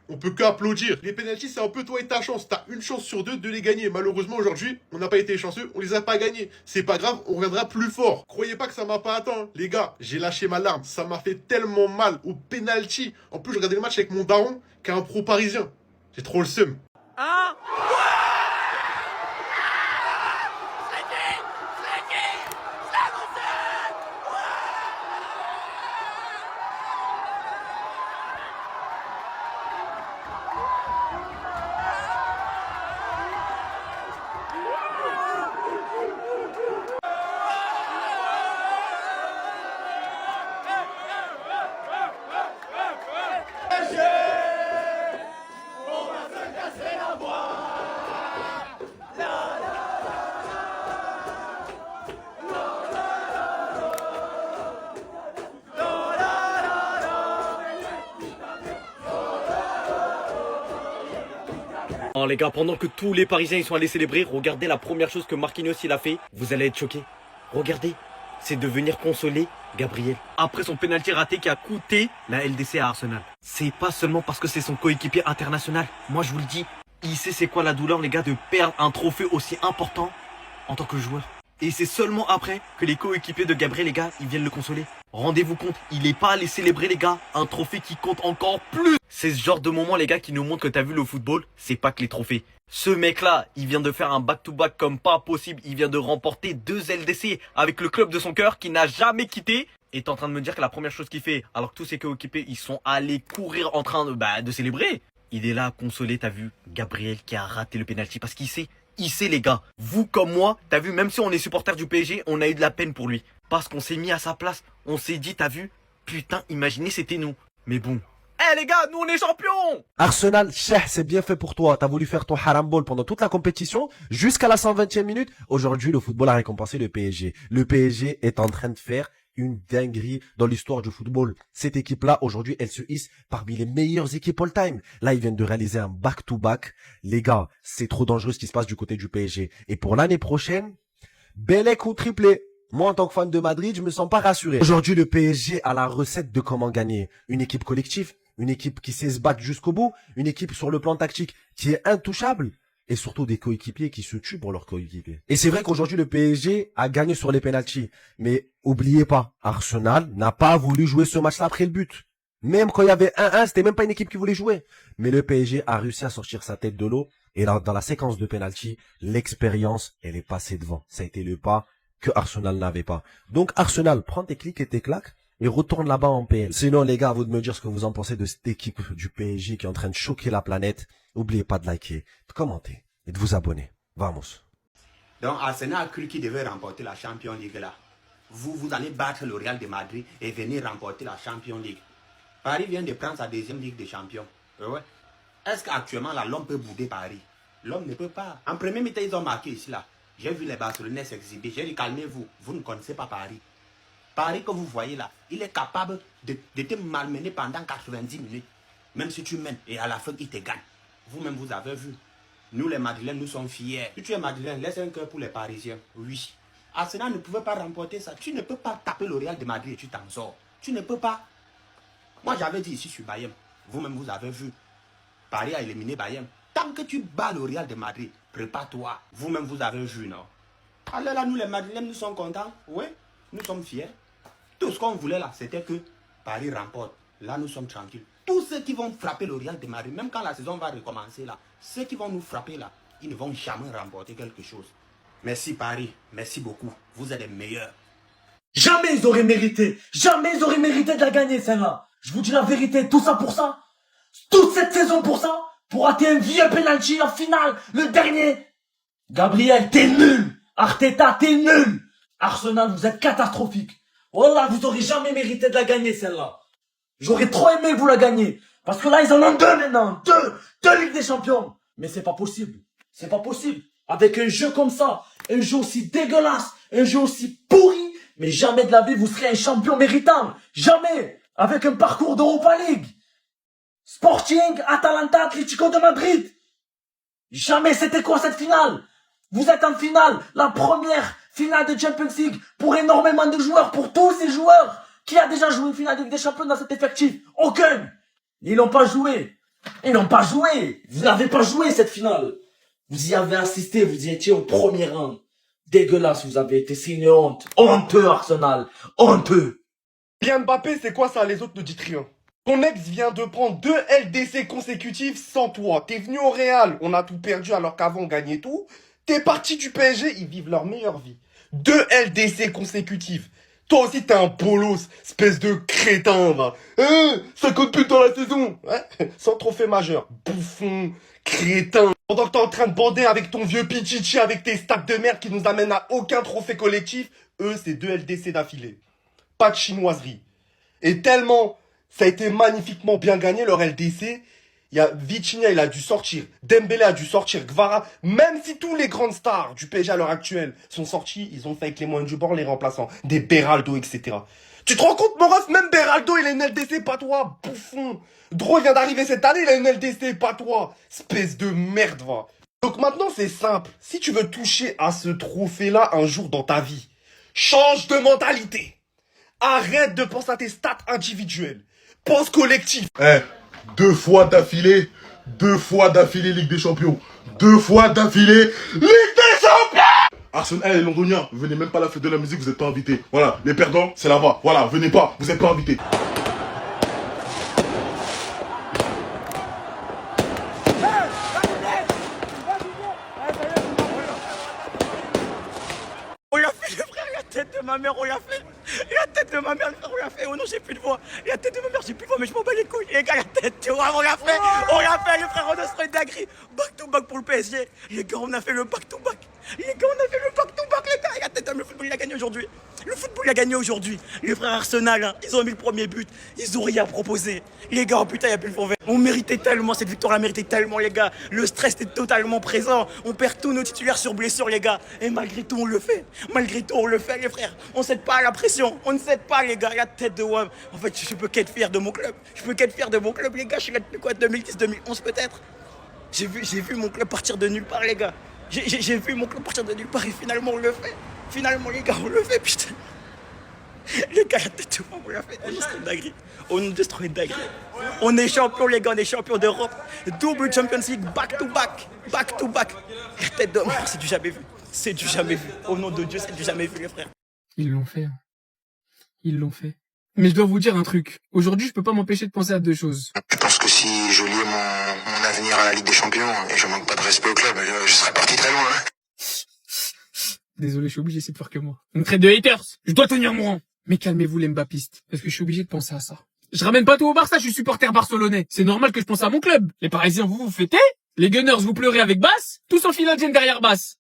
on peut que applaudir. Les pénaltys, c'est un peu toi et ta chance. T'as une chance sur 2 de les gagner. Malheureusement, aujourd'hui, on n'a pas été chanceux. On les a pas gagnés. C'est pas grave, on reviendra plus fort. Croyez pas que ça m'a pas atteint. Les gars, j'ai lâché ma larme. Ça m'a fait tellement mal au pénalty. En plus, je regardais le match avec mon daron, qui est un pro parisien. J'ai trop le seum. Ah Non les gars, pendant que tous les Parisiens ils sont allés célébrer, regardez la première chose que Marquinhos il a fait. Vous allez être choqués. Regardez, c'est de venir consoler Gabriel. Après son pénalty raté qui a coûté la LDC à Arsenal. C'est pas seulement parce que c'est son coéquipier international. Moi je vous le dis, il sait c'est quoi la douleur les gars de perdre un trophée aussi important en tant que joueur. Et c'est seulement après que les coéquipiers de Gabriel les gars, ils viennent le consoler. Rendez-vous compte, il est pas allé célébrer les gars un trophée qui compte encore plus. C'est ce genre de moment les gars qui nous montre que t'as vu le football, c'est pas que les trophées. Ce mec là, il vient de faire un back-to-back comme pas possible. Il vient de remporter 2 LDC avec le club de son cœur qui n'a jamais quitté. Et t'es en train de me dire que la première chose qu'il fait, alors que tous ses coéquipiers ils sont allés courir en train de célébrer, il est là à consoler, t'as vu, Gabriel qui a raté le penalty parce qu'il sait les gars. Vous comme moi, t'as vu, même si on est supporter du PSG, on a eu de la peine pour lui. Parce qu'on s'est mis à sa place, on s'est dit, t'as vu, putain, imaginez c'était nous. Mais bon. Eh les gars, nous on est champions! Arsenal, c'est bien fait pour toi. T'as voulu faire ton haram ball pendant toute la compétition, jusqu'à la 120e minute. Aujourd'hui, le football a récompensé le PSG. Le PSG est en train de faire une dinguerie dans l'histoire du football. Cette équipe-là, aujourd'hui, elle se hisse parmi les meilleures équipes all-time. Là, ils viennent de réaliser un back-to-back. Les gars, c'est trop dangereux ce qui se passe du côté du PSG. Et pour l'année prochaine, Bellec ou triplé. Moi, en tant que fan de Madrid, je me sens pas rassuré. Aujourd'hui, le PSG a la recette de comment gagner. Une équipe collective, une équipe qui sait se battre jusqu'au bout, une équipe sur le plan tactique qui est intouchable. Et surtout des coéquipiers qui se tuent pour leurs coéquipiers. Et c'est vrai qu'aujourd'hui, le PSG a gagné sur les pénaltys. Mais oubliez pas, Arsenal n'a pas voulu jouer ce match-là après le but. Même quand il y avait 1-1, c'était même pas une équipe qui voulait jouer. Mais le PSG a réussi à sortir sa tête de l'eau. Et là, dans la séquence de pénalty, l'expérience, elle est passée devant. Ça a été le pas que Arsenal n'avait pas. Donc Arsenal, prends tes clics et tes claques et retourne là-bas en PL. Sinon, les gars, à vous de me dire ce que vous en pensez de cette équipe du PSG qui est en train de choquer la planète. N'oubliez pas de liker, de commenter et de vous abonner. Vamos. Donc Arsenal a cru qu'il devait remporter la Champions League là. Vous allez battre le Real de Madrid et venir remporter la Champions League. Paris vient de prendre sa deuxième Ligue des Champions. Ouais. Est-ce qu'actuellement là, l'homme peut bouder Paris? L'homme ne peut pas. En premier mi-temps, ils ont marqué ici là. J'ai vu les Barcelonais s'exhiber. J'ai dit calmez-vous, vous ne connaissez pas Paris. Paris que vous voyez là, il est capable de te malmener pendant 90 minutes. Même si tu mènes et à la fin il te gagne. Vous-même vous avez vu. Nous les Madrilènes, nous sommes fiers. Si tu es Madrilène, laisse un cœur pour les Parisiens. Oui. Arsenal ne pouvait pas remporter ça. Tu ne peux pas taper le Real de Madrid et tu t'en sors. Tu ne peux pas. Moi j'avais dit ici sur Bayern. Vous-même vous avez vu. Paris a éliminé Bayern. Tant que tu bats le Real de Madrid, prépare-toi. Vous-même vous avez vu, non? Alors là, nous les Madrilènes, nous sommes contents. Oui, nous sommes fiers. Tout ce qu'on voulait là, c'était que Paris remporte. Là, nous sommes tranquilles. Tous ceux qui vont frapper le Real de Madrid, même quand la saison va recommencer là, ceux qui vont nous frapper là, ils ne vont jamais remporter quelque chose. Merci Paris, merci beaucoup. Vous êtes les meilleurs. Jamais ils auraient mérité de la gagner celle-là. Je vous dis la vérité, tout ça pour ça. Toute cette saison pour ça. Pour rater un vieux penalty en finale, le dernier. Gabriel, t'es nul. Arteta, t'es nul. Arsenal, vous êtes catastrophique. Wallah, vous aurez jamais mérité de la gagner celle-là. J'aurais trop aimé que vous la gagniez. Parce que là, ils en ont 2 maintenant. 2 Ligues des Champions. Mais c'est pas possible. C'est pas possible. Avec un jeu comme ça, un jeu aussi dégueulasse, un jeu aussi pourri, mais jamais de la vie vous serez un champion méritant. Jamais. Avec un parcours d'Europa League. Sporting, Atalanta, Atlético de Madrid. Jamais c'était quoi cette finale? Vous êtes en finale, la première finale de Champions League pour énormément de joueurs, pour tous ces joueurs. Qui a déjà joué une finale de Ligue des Champions dans cet effectif? Aucun. Ils n'ont pas joué. Ils n'ont pas joué. Vous n'avez pas joué cette finale. Vous y avez assisté, vous y étiez au premier rang. Dégueulasse, vous avez été, c'est une honte. Honteux Arsenal, honteux. Bien Mbappé, c'est quoi ça? Les autres ne dites rien. Ton ex vient de prendre 2 LDC consécutifs sans toi. T'es venu au Real, on a tout perdu alors qu'avant on gagnait tout. T'es parti du PSG, ils vivent leur meilleure vie. 2 LDC consécutifs. Toi aussi t'es un bolos, espèce de crétin va. 50 buts dans la saison. Ouais, sans trophée majeur. Bouffon, crétin. Pendant que t'es en train de bander avec ton vieux Pichichi avec tes stats de merde qui nous amènent à aucun trophée collectif, eux c'est 2 LDC d'affilée. Pas de chinoiserie. Et tellement ça a été magnifiquement bien gagné leur LDC. Il y a Vitinha, il a dû sortir. Dembélé a dû sortir. Gvara, même si tous les grandes stars du PSG à l'heure actuelle sont sortis, ils ont fait avec les moyens du bord les remplaçants. Des Beraldo, etc. Tu te rends compte, mon ref, même Beraldo, il a une LDC, pas toi, bouffon. Dro vient d'arriver cette année, il a une LDC, pas toi. Espèce de merde, va. Donc maintenant, c'est simple. Si tu veux toucher à ce trophée-là un jour dans ta vie, change de mentalité. Arrête de penser à tes stats individuelles. Pense collectif. Eh, 2 fois d'affilée Ligue des Champions. 2 fois d'affilée Ligue des Champions. Arsenal et Londoniens, venez même pas à la fête de la musique, vous êtes pas invités. Voilà, les perdants, c'est là-bas. Voilà, venez pas, vous êtes pas invités. On l'a fait, le frère, la tête de ma mère, on l'a fait. La tête de ma mère, le frère, on l'a fait. Oh non, j'ai plus de voix. La tête de ma mère, j'ai plus de voix, mais je m'en bats les couilles. Les gars, la tête, tu vois, on l'a fait. On l'a fait, le frère, on a fait une dinguerie. Back to back pour le PSG. Les gars, on a fait le back to back. Les gars, on a fait le back to back, les gars. La tête, le football, il a gagné aujourd'hui. Le football, il a gagné aujourd'hui. Les frères Arsenal, hein, ils ont mis le premier but. Ils ont rien proposé. Les gars, oh putain, il n'y a plus le fond vert. On méritait tellement, cette victoire, on la méritait tellement, les gars. Le stress était totalement présent. On perd tous nos titulaires sur blessure, les gars. Et malgré tout, on le fait. Malgré tout, on le fait, les frères. On ne cède pas à la pression. On ne cède pas, les gars. La tête de WAM. En fait, je peux qu'être fier de mon club. Je peux qu'être fier de mon club, les gars. Je suis là depuis quoi, 2010, 2011 peut-être. J'ai vu mon club partir de nulle part, les gars. J'ai vu mon club partir de nulle part et finalement, on le fait. Finalement, les gars, on le fait, putain. Les gars, la tête de WAM, on l'a fait. On est une dinguerie. On est une dinguerie. On est champion, les gars. On est champion d'Europe. Double Champions League, back to back. Back to back. La tête de WAM, c'est du jamais vu. C'est du jamais vu. Au nom de Dieu, c'est du jamais vu, les frères. Ils l'ont fait. Ils l'ont fait. Mais je dois vous dire un truc. Aujourd'hui, je peux pas m'empêcher de penser à deux choses. Je pense que si je liais mon avenir à la Ligue des Champions et je manque pas de respect au club, je serais parti très loin. Désolé, je suis obligé, c'est plus fort que moi. On me traite de haters. Je dois tenir mon rang. Mais calmez-vous les Mbappistes, parce que je suis obligé de penser à ça. Je ramène pas tout au Barça, je suis supporter barcelonais. C'est normal que je pense à mon club. Les Parisiens, vous fêtez. Les Gunners, vous pleurez avec Basse. Tous en finale derrière Basse.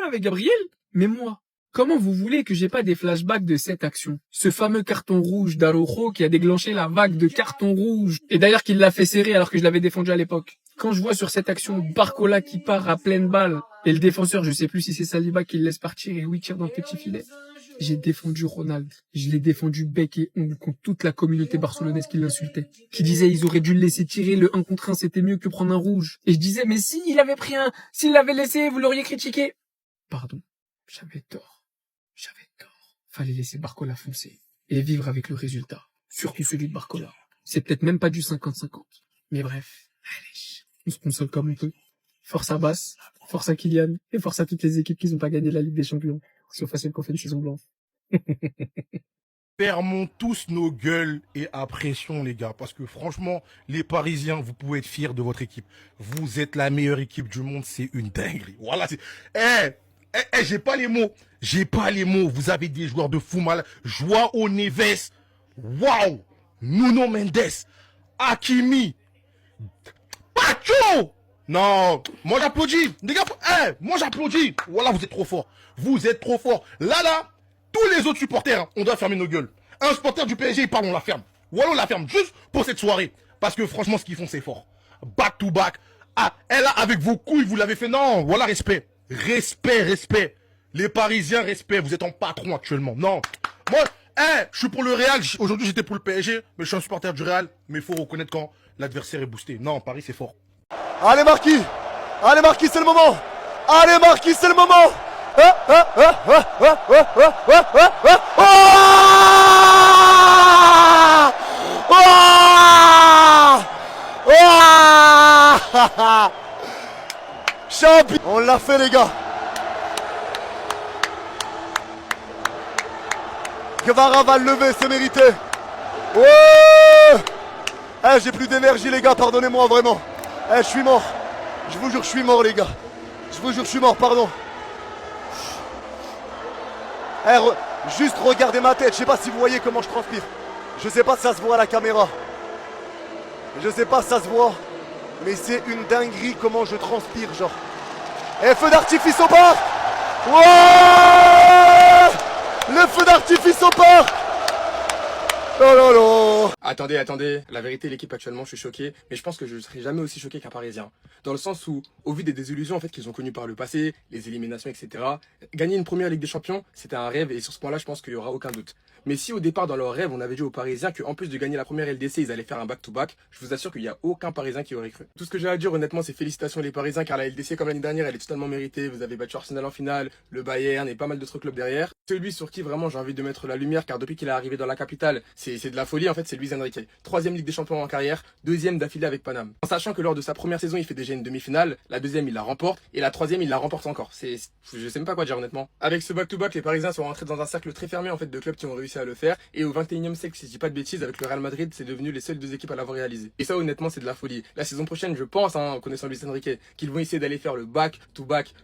Avec Gabriel. Mais moi, comment vous voulez que j'ai pas des flashbacks de cette action? Ce fameux carton rouge d'Araujo qui a déclenché la vague de carton rouge. Et d'ailleurs qu'il l'a fait serrer alors que je l'avais défendu à l'époque. Quand je vois sur cette action Barcola qui part à pleine balle et le défenseur, je sais plus si c'est Saliba qui le laisse partir et oui tire dans le petit filet. J'ai défendu Ronald. Je l'ai défendu bec et ongle contre toute la communauté barcelonaise qui l'insultait. Qui disait ils auraient dû le laisser tirer, le 1 contre 1 c'était mieux que prendre un rouge. Et je disais mais si il avait pris un, s'il l'avait laissé, vous l'auriez critiqué. Pardon. J'avais tort. Fallait laisser Barcola foncer. Et vivre avec le résultat. Surtout celui de Barcola. C'est peut-être même pas du 50-50. Mais bref. Allez. On se console comme on peut. Force à Basse. Force à Kylian. Et force à toutes les équipes qui n'ont pas gagné la Ligue des Champions. C'est facile qu'on fait une saison blanche. Fermons tous nos gueules et à pression, les gars. Parce que franchement, les Parisiens, vous pouvez être fiers de votre équipe. Vous êtes la meilleure équipe du monde. C'est une dinguerie. Voilà, c'est... j'ai pas les mots. J'ai pas les mots. Vous avez des joueurs de fou mal. Joao Neves. Waouh. Nuno Mendes. Hakimi. Pacho. Non. Moi j'applaudis. Les gars, moi j'applaudis. Voilà, vous êtes trop forts. Vous êtes trop forts. Là, tous les autres supporters, on doit fermer nos gueules. Un supporter du PSG, il parle, on la ferme. Voilà, on la ferme juste pour cette soirée. Parce que franchement, ce qu'ils font, c'est fort. Back to back. Ah, là, avec vos couilles, vous l'avez fait. Non, voilà, respect. Respect. Les Parisiens, respect. Vous êtes en patron actuellement. Non. Moi, je suis pour le Real. Aujourd'hui, j'étais pour le PSG. Mais je suis un supporter du Real. Mais il faut reconnaître quand l'adversaire est boosté. Non, Paris, c'est fort. Allez, Marquis, c'est le moment. Allez, Marquis, c'est le moment. Champion. On l'a fait, les gars. Guevara va le lever, c'est mérité. Ouais. J'ai plus d'énergie, les gars, pardonnez-moi, vraiment. Je suis mort. Je vous jure, je suis mort, les gars. Je vous jure, je suis mort, pardon. Juste regardez ma tête. Je sais pas si vous voyez comment je transpire. Je sais pas si ça se voit à la caméra. Je sais pas si ça se voit. Mais c'est une dinguerie comment je transpire, genre. Feu d'artifice au parc. Ouais. Le feu d'artifice au parc. Attendez, la vérité, l'équipe actuellement, je suis choqué, mais je pense que je ne serai jamais aussi choqué qu'un Parisien. Dans le sens où, au vu des désillusions en fait qu'ils ont connues par le passé, les éliminations, etc., gagner une première Ligue des Champions, c'était un rêve, et sur ce point-là, je pense qu'il n'y aura aucun doute. Mais si au départ, dans leur rêve, on avait dit aux Parisiens qu'en plus de gagner la première LDC, ils allaient faire un back-to-back, je vous assure qu'il n'y a aucun Parisien qui aurait cru. Tout ce que j'ai à dire, honnêtement, c'est félicitations les Parisiens, car la LDC, comme l'année dernière, elle est totalement méritée. Vous avez battu Arsenal en finale, le Bayern et pas mal d'autres clubs derrière. Celui sur qui vraiment j'ai envie de mettre la lumière, car depuis qu'il est arrivé dans la capitale, c'est de la folie, en fait, c'est Luis Enrique. 3e Ligue des Champions en carrière, 2e d'affilée avec Paname. En sachant que lors de sa première saison, il fait déjà une demi-finale, la 2e, il la remporte, et la 3e, il la remporte encore. Je sais même pas quoi dire, honnêtement. Avec ce back-to-back, les Parisiens sont rentrés dans un cercle très fermé, en fait, de clubs qui ont réussi à le faire, et au 21e siècle, si je dis pas de bêtises, avec le Real Madrid, c'est devenu les seules deux équipes à l'avoir réalisé. Et ça, honnêtement, c'est de la folie. La saison prochaine, je pense, en connaissant Luis Enrique, qu'ils vont essayer d'aller faire le back-to-back.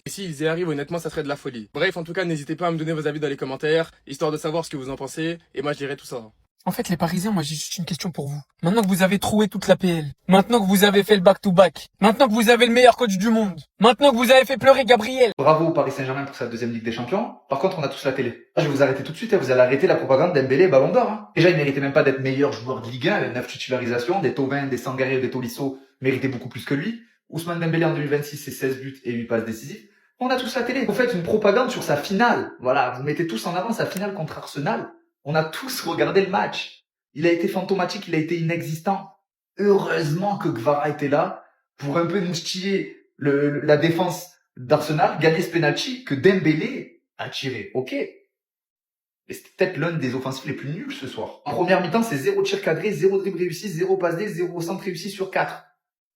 Et s'ils y arrivent, honnêtement, ça serait de la folie. Bref, en tout cas, n'hésitez pas à me donner vos avis dans les commentaires, histoire de savoir ce que vous en pensez, et moi, je dirai tout ça. En fait, les Parisiens, moi j'ai juste une question pour vous. Maintenant que vous avez troué toute la PL, maintenant que vous avez fait le back-to-back, maintenant que vous avez le meilleur coach du monde, maintenant que vous avez fait pleurer Gabriel. Bravo au Paris Saint-Germain pour sa 2e Ligue des Champions. Par contre, on a tous la télé. Je vais vous arrêter tout de suite et vous allez arrêter la propagande d'Embélé et Ballon d'Or. Déjà, il méritait même pas d'être meilleur joueur de Ligue 1 avec 9 titularisations. Des Thauvin, des Sangaré, des Tolisso méritaient beaucoup plus que lui. Ousmane Dembélé en 2026, c'est 16 buts et 8 passes décisives. On a tous la télé. Vous faites une propagande sur sa finale. Voilà, vous mettez tous en avant sa finale contre Arsenal. On a tous regardé le match. Il a été fantomatique, il a été inexistant. Heureusement que Gvara était là pour un peu moustiller la défense d'Arsenal, gagner ce penalty que Dembélé a tiré. Ok. Mais c'était peut-être l'un des offensifs les plus nuls ce soir. En première mi-temps, c'est 0 tir cadré, 0 dribble réussi, 0 passe D, 0 centre réussi sur 4.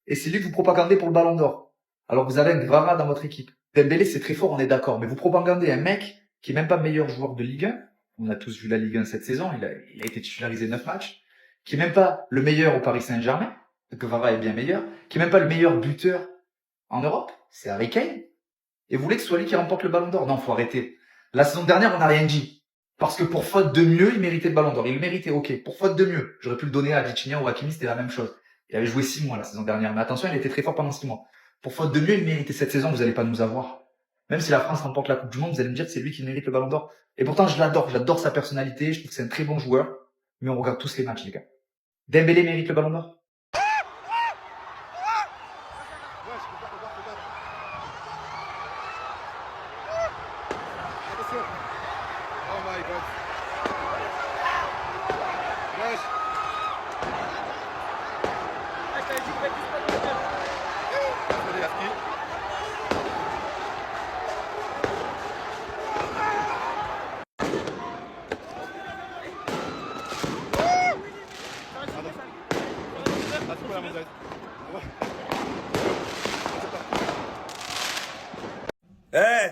Et c'est lui que vous propagandez pour le Ballon d'Or. Alors vous avez un Gvara dans votre équipe. Dembélé, c'est très fort, on est d'accord. Mais vous propagandez un mec qui est même pas meilleur joueur de Ligue 1. On a tous vu la Ligue 1 cette saison, il a été titularisé 9 matchs, qui est même pas le meilleur au Paris Saint-Germain, Gvara est bien meilleur, qui est même pas le meilleur buteur en Europe, c'est Harry Kane. Et vous voulez que ce soit lui qui remporte le Ballon d'Or? Non, faut arrêter. La saison dernière, on n'a rien dit. Parce que pour faute de mieux, il méritait le Ballon d'Or. Il le méritait, ok. Pour faute de mieux, j'aurais pu le donner à Vitinha ou à Hakimi, c'était la même chose. Il avait joué 6 mois la saison dernière, mais attention, il était très fort pendant 6 mois. Pour faute de mieux, il méritait cette saison, vous allez pas nous avoir. Même si la France remporte la Coupe du Monde, vous allez me dire que c'est lui qui mérite le Ballon d'Or. Et pourtant, j'adore sa personnalité, je trouve que c'est un très bon joueur. Mais on regarde tous les matchs, les gars. Dembélé mérite le Ballon d'Or?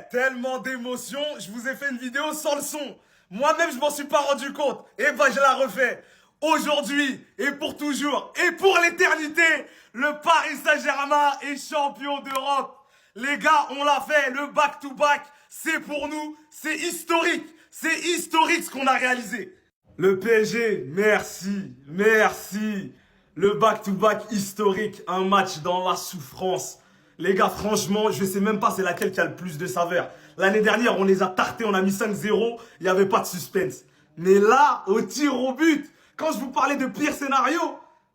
Tellement d'émotions, je vous ai fait une vidéo sans le son. Moi-même, je m'en suis pas rendu compte. Et ben, je la refais. Aujourd'hui, et pour toujours, et pour l'éternité, le Paris Saint-Germain est champion d'Europe. Les gars, on l'a fait, le back-to-back, c'est pour nous, c'est historique. C'est historique ce qu'on a réalisé. Le PSG, merci, merci. Le back-to-back historique, un match dans la souffrance. Les gars, franchement, je sais même pas c'est laquelle qui a le plus de saveur. L'année dernière, on les a tartés, on a mis 5-0, il n'y avait pas de suspense. Mais là, au tir au but, quand je vous parlais de pire scénario,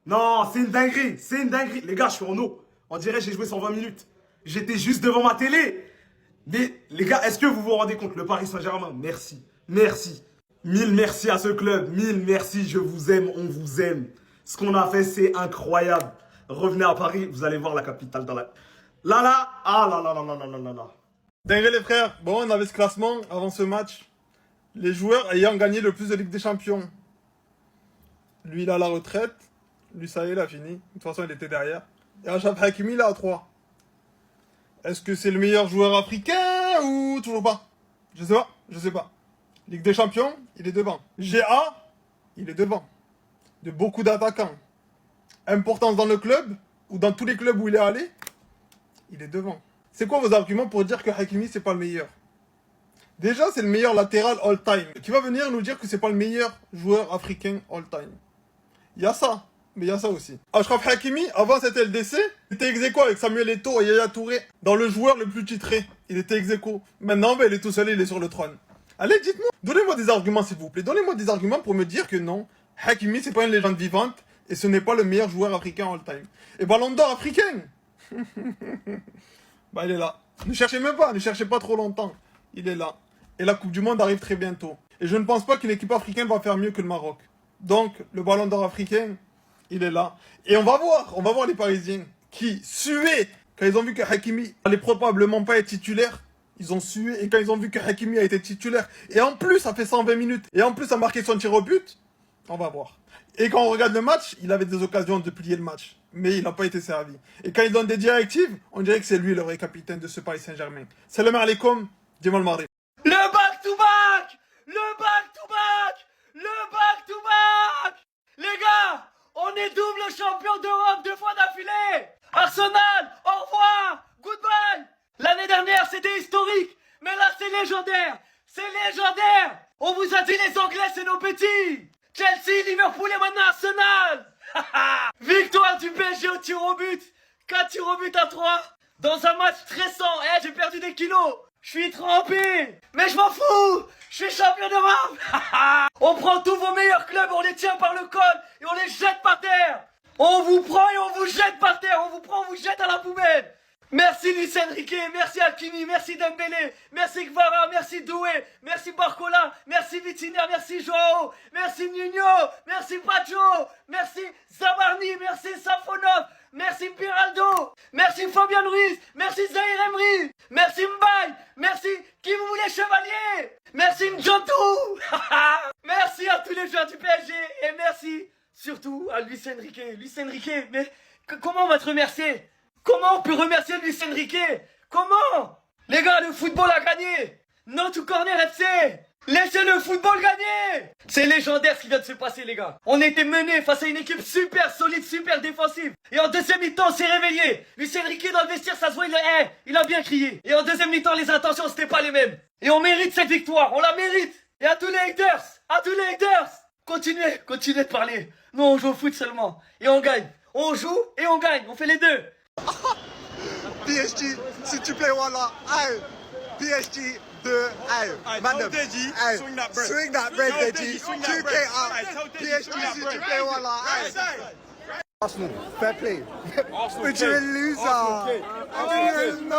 non, c'est une dinguerie, c'est une dinguerie. Les gars, je suis en eau. On dirait que j'ai joué 120 minutes. J'étais juste devant ma télé. Mais les gars, est-ce que vous vous rendez compte, le Paris Saint-Germain, merci, merci. 1000 merci à ce club, 1000 merci, je vous aime, on vous aime. Ce qu'on a fait, c'est incroyable. Revenez à Paris, vous allez voir la capitale dans la... ah là. Dingue les frères, bon on avait ce classement avant ce match. Les joueurs ayant gagné le plus de Ligue des Champions. Lui il a la retraite, lui ça y est il a fini. De toute façon il était derrière. Et Achraf Hakimi il est à 3. Est-ce que c'est le meilleur joueur africain ou toujours pas? Je sais pas. Ligue des Champions, il est devant. GA, il est devant. De beaucoup d'attaquants. Importance dans le club, ou dans tous les clubs où il est allé, il est devant. C'est quoi vos arguments pour dire que Hakimi c'est pas le meilleur? Déjà c'est le meilleur latéral all-time. Qui va venir nous dire que c'est pas le meilleur joueur africain all-time? Il y a ça, mais il y a ça aussi. Achraf Hakimi, avant cette LDC, il était ex-aequo avec Samuel Eto'o et Yaya Touré dans le joueur le plus titré. Il était ex-aequo. Maintenant, il est tout seul, il est sur le trône. Allez, dites-moi. Donnez-moi des arguments s'il vous plaît. Donnez-moi des arguments pour me dire que non, Hakimi, c'est pas une légende vivante et ce n'est pas le meilleur joueur africain all-time. Et Ballon d'Or africain bah, il est là. Ne cherchez même pas, ne cherchez pas trop longtemps. Il est là. Et la Coupe du Monde arrive très bientôt. Et je ne pense pas qu'une équipe africaine va faire mieux que le Maroc. Donc, le Ballon d'Or africain, il est là. Et on va voir les Parisiens qui suaient quand ils ont vu que Hakimi allait probablement pas être titulaire. Ils ont sué, et quand ils ont vu que Hakimi a été titulaire, et en plus, ça fait 120 minutes, et en plus, a marqué son tir au but, on va voir. Et quand on regarde le match, il avait des occasions de plier le match, mais il n'a pas été servi. Et quand il donne des directives, on dirait que c'est lui le vrai capitaine de ce Paris Saint-Germain. Salam alaikum, Djemal Mari. Le back-to-back! Le back-to-back! Le back-to-back! Les gars, on est double champion d'Europe 2 fois d'affilée! Arsenal, au revoir! Goodbye! L'année dernière, c'était historique, mais là, c'est légendaire! C'est légendaire! On vous a dit les Anglais, c'est nos petits! Chelsea, Liverpool et maintenant Arsenal! Victoire du PSG au tir au but! 4 tirs au but à 3! Dans un match stressant, j'ai perdu des kilos! Je suis trempé! Mais je m'en fous! Je suis champion d'Europe! On prend tous vos meilleurs clubs, on les tient par le col et on les jette par terre! On vous prend et on vous jette par terre! On vous prend, on vous jette à la poubelle! Merci Luis Enrique, merci Hakimi, merci Dembélé, merci Kvara, merci Doué, merci Barcola, merci Vitinha, merci Joao, merci Nuno, merci Pacho, merci Zabarni, merci Safonov, merci Piraldo, merci Fabian Ruiz, merci Zahir Emery, merci Mbaye, merci qui vous voulez chevalier, merci Njotou, merci à tous les joueurs du PSG et merci surtout à Luis Enrique. Luis Enrique, mais comment on va te remercier? Comment on peut remercier Luis Enrique? Comment? Les gars, le football a gagné. No to corner FC. Laissez le football gagner. C'est légendaire ce qui vient de se passer, les gars. On était menés face à une équipe super solide, super défensive. Et en deuxième mi-temps, on s'est réveillé. Luis Enrique dans le vestiaire, ça se voit, il a bien crié. Et en deuxième mi-temps, les intentions, c'était pas les mêmes. Et on mérite cette victoire, on la mérite. Et à tous les haters, continuez de parler. Nous, on joue au foot seulement. Et on gagne. On joue et on gagne. On fait les deux. PSG, s'il te plaît, voilà. Aïe. PSG 2, aïe. Madame, aïe. Swing that bread, Deji. 2K up. PSG, s'il te plaît, voilà. Aïe. Arsenal, fair play. But you're a loser. No.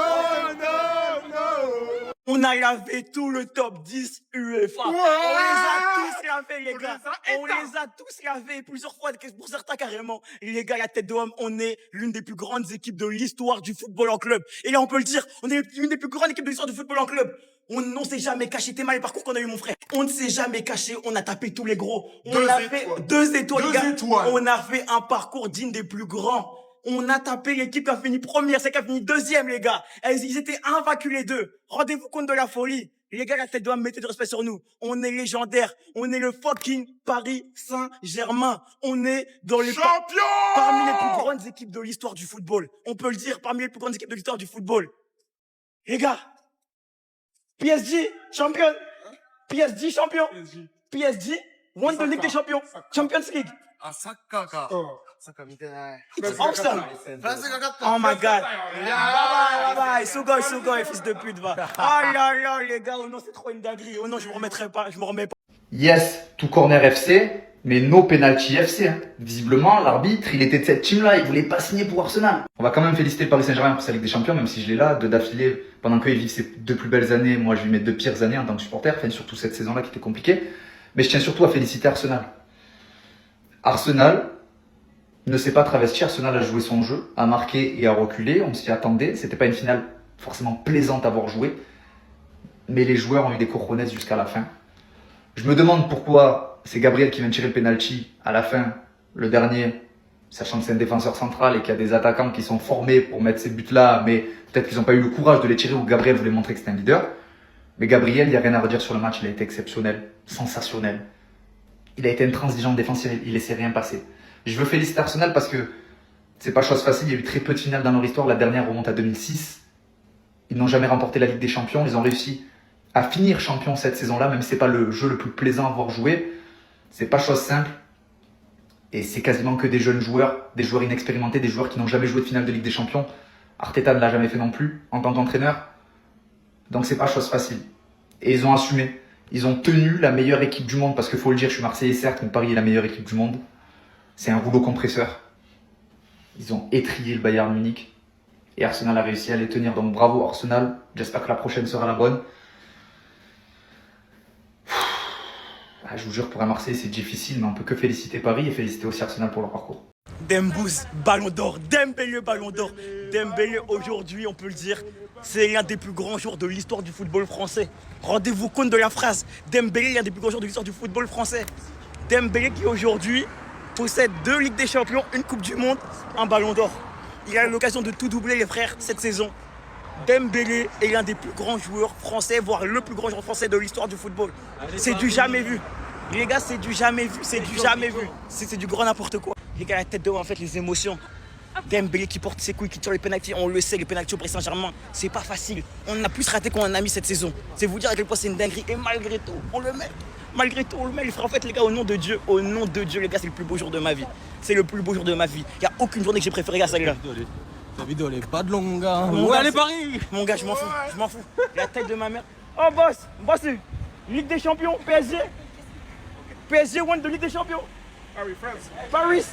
On a lavé tout le top 10 UEFA. On les a tous lavés, les gars. On les a tous lavés plusieurs fois, pour certains carrément. Les gars, la tête de homme, on est l'une des plus grandes équipes de l'histoire du football en club. Et là, on peut le dire, on est l'une des plus grandes équipes de l'histoire du football en club. On s'est jamais caché. T'es mal les parcours qu'on a eu, mon frère. On ne s'est jamais caché. On a tapé tous les gros. On a fait 2 étoiles, les gars. On a fait un parcours digne des plus grands. On a tapé l'équipe qui a fini première, c'est qui a fini deuxième, les gars. Ils étaient invaincus, les deux. Rendez-vous compte de la folie. Les gars, la tête doit mettre de respect sur nous. On est légendaire. On est le fucking Paris Saint-Germain. On est dans les parmi les plus grandes équipes de l'histoire du football. On peut le dire, parmi les plus grandes équipes de l'histoire du football. Les gars, PSG, champion. PSG, champion. PSG, won the Ligue des Champions. Champions League. It's awesome. Oh my God. Bye bye. Sugoi, fils de pute, va. Oh là là, les gars, oh non, c'est trop une dinguerie. Oh non, je me remettrai pas, je me remets pas. Yes, tout corner FC, mais no penalty FC. Hein. Visiblement, l'arbitre, il était de cette team-là, il voulait pas signer pour Arsenal. On va quand même féliciter le Paris Saint-Germain pour sa Ligue des Champions, même si je l'ai là, 2 d'affilée, pendant qu'ils vivent ses 2 plus belles années. Moi, je lui mets 2 pires années en tant que supporter, enfin, surtout cette saison-là qui était compliquée. Mais je tiens surtout à féliciter Arsenal. Arsenal ne s'est pas travesti, Arsenal a joué son jeu, a marqué et a reculé, on s'y attendait. C'était pas une finale forcément plaisante à voir jouer, mais les joueurs ont eu des cojones jusqu'à la fin. Je me demande pourquoi c'est Gabriel qui vient de tirer le penalty à la fin, le dernier, sachant que c'est un défenseur central et qu'il y a des attaquants qui sont formés pour mettre ces buts-là, mais peut-être qu'ils n'ont pas eu le courage de les tirer ou Gabriel voulait montrer que c'était un leader. Mais Gabriel, il n'y a rien à redire sur le match, il a été exceptionnel, sensationnel. Il a été intransigeant défensif, il laissait rien passer. Je veux féliciter Arsenal parce que c'est pas chose facile, il y a eu très peu de finales dans leur histoire, la dernière remonte à 2006. Ils n'ont jamais remporté la Ligue des Champions, ils ont réussi à finir champion cette saison-là, même si c'est pas le jeu le plus plaisant à voir jouer. C'est pas chose simple. Et c'est quasiment que des jeunes joueurs, des joueurs inexpérimentés, des joueurs qui n'ont jamais joué de finale de Ligue des Champions. Arteta ne l'a jamais fait non plus, en tant qu'entraîneur. Donc c'est pas chose facile. Et ils ont assumé. Ils ont tenu la meilleure équipe du monde, parce qu'il faut le dire, je suis Marseillais certes, mais Paris est la meilleure équipe du monde. C'est un rouleau compresseur. Ils ont étrié le Bayern Munich. Et Arsenal a réussi à les tenir, donc bravo Arsenal. J'espère que la prochaine sera la bonne. Ah, je vous jure, pour un Marseillais, c'est difficile, mais on peut que féliciter Paris et féliciter aussi Arsenal pour leur parcours. Dembouz, ballon d'or, Dembélé, ballon d'or. Dembélé, aujourd'hui, on peut le dire, c'est l'un des plus grands joueurs de l'histoire du football français. Rendez-vous compte de la phrase, Dembélé est l'un des plus grands joueurs de l'histoire du football français. Dembélé qui aujourd'hui possède 2 Ligues des Champions, une Coupe du Monde, un ballon d'or. Il a l'occasion de tout doubler les frères cette saison. Dembélé est l'un des plus grands joueurs français, voire le plus grand joueur français de l'histoire du football. C'est du jamais vu. Les gars, c'est du jamais vu, c'est du jamais vu. C'est du grand n'importe quoi. Les gars, la tête de haut, en fait, les émotions. Dembélé qui porte ses couilles, qui tire les pénaltys, on le sait, les pénaltys au Paris Saint-Germain, c'est pas facile. On a plus raté qu'on en a mis cette saison. C'est vous dire à quel point c'est une dinguerie. Et malgré tout, on le met. Malgré tout, on le met. En fait, les gars, au nom de Dieu, les gars, c'est le plus beau jour de ma vie. C'est le plus beau jour de ma vie. Il n'y a aucune journée que j'ai préférée à celle-là. La vidéo, elle est pas de longue, gars. Mon Ouais, gars, allez, c'est- Paris. Mon gars, je m'en fous, je m'en fous. La tête de ma mère. Oh, boss, Ligue des Champions, PSG. PSG won de Ligue des Champions. Paris,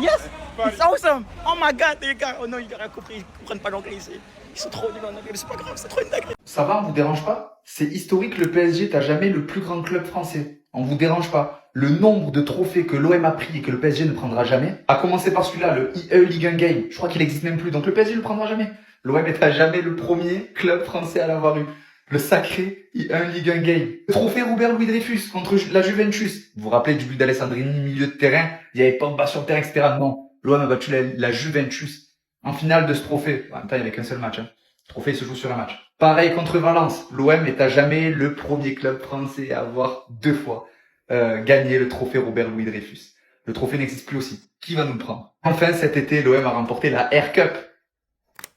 yes, it's awesome. Oh my God, les gars, oh non, ils n'ont rien compris, ils comprennent pas l'anglais ici. Ils sont trop nuls en anglais, mais c'est pas grave, c'est trop une dinguerie. Ça va, on vous dérange pas? C'est historique, le PSG est à jamais le plus grand club français. On vous dérange pas? Le nombre de trophées que l'OM a pris et que le PSG ne prendra jamais, à commencer par celui-là, le IE Ligue 1 Game, je crois qu'il existe même plus, donc le PSG ne le prendra jamais. L'OM est à jamais le premier club français à l'avoir eu. Le sacré IE Ligue 1 Game. Le trophée Robert Louis Dreyfus contre la Juventus. Vous vous rappelez du but d'Alessandrini, milieu de terrain, il y avait Pogba sur le terrain, etc. Non, l'OM a battu la Juventus en finale de ce trophée. En même temps, il n'y avait qu'un seul match. Hein. Le trophée se joue sur un match. Pareil contre Valence. L'OM est à jamais le premier club français à avoir 2 fois gagné le trophée Robert Louis Dreyfus. Le trophée n'existe plus aussi. Qui va nous le prendre? Enfin, cet été, l'OM a remporté la Air Cup.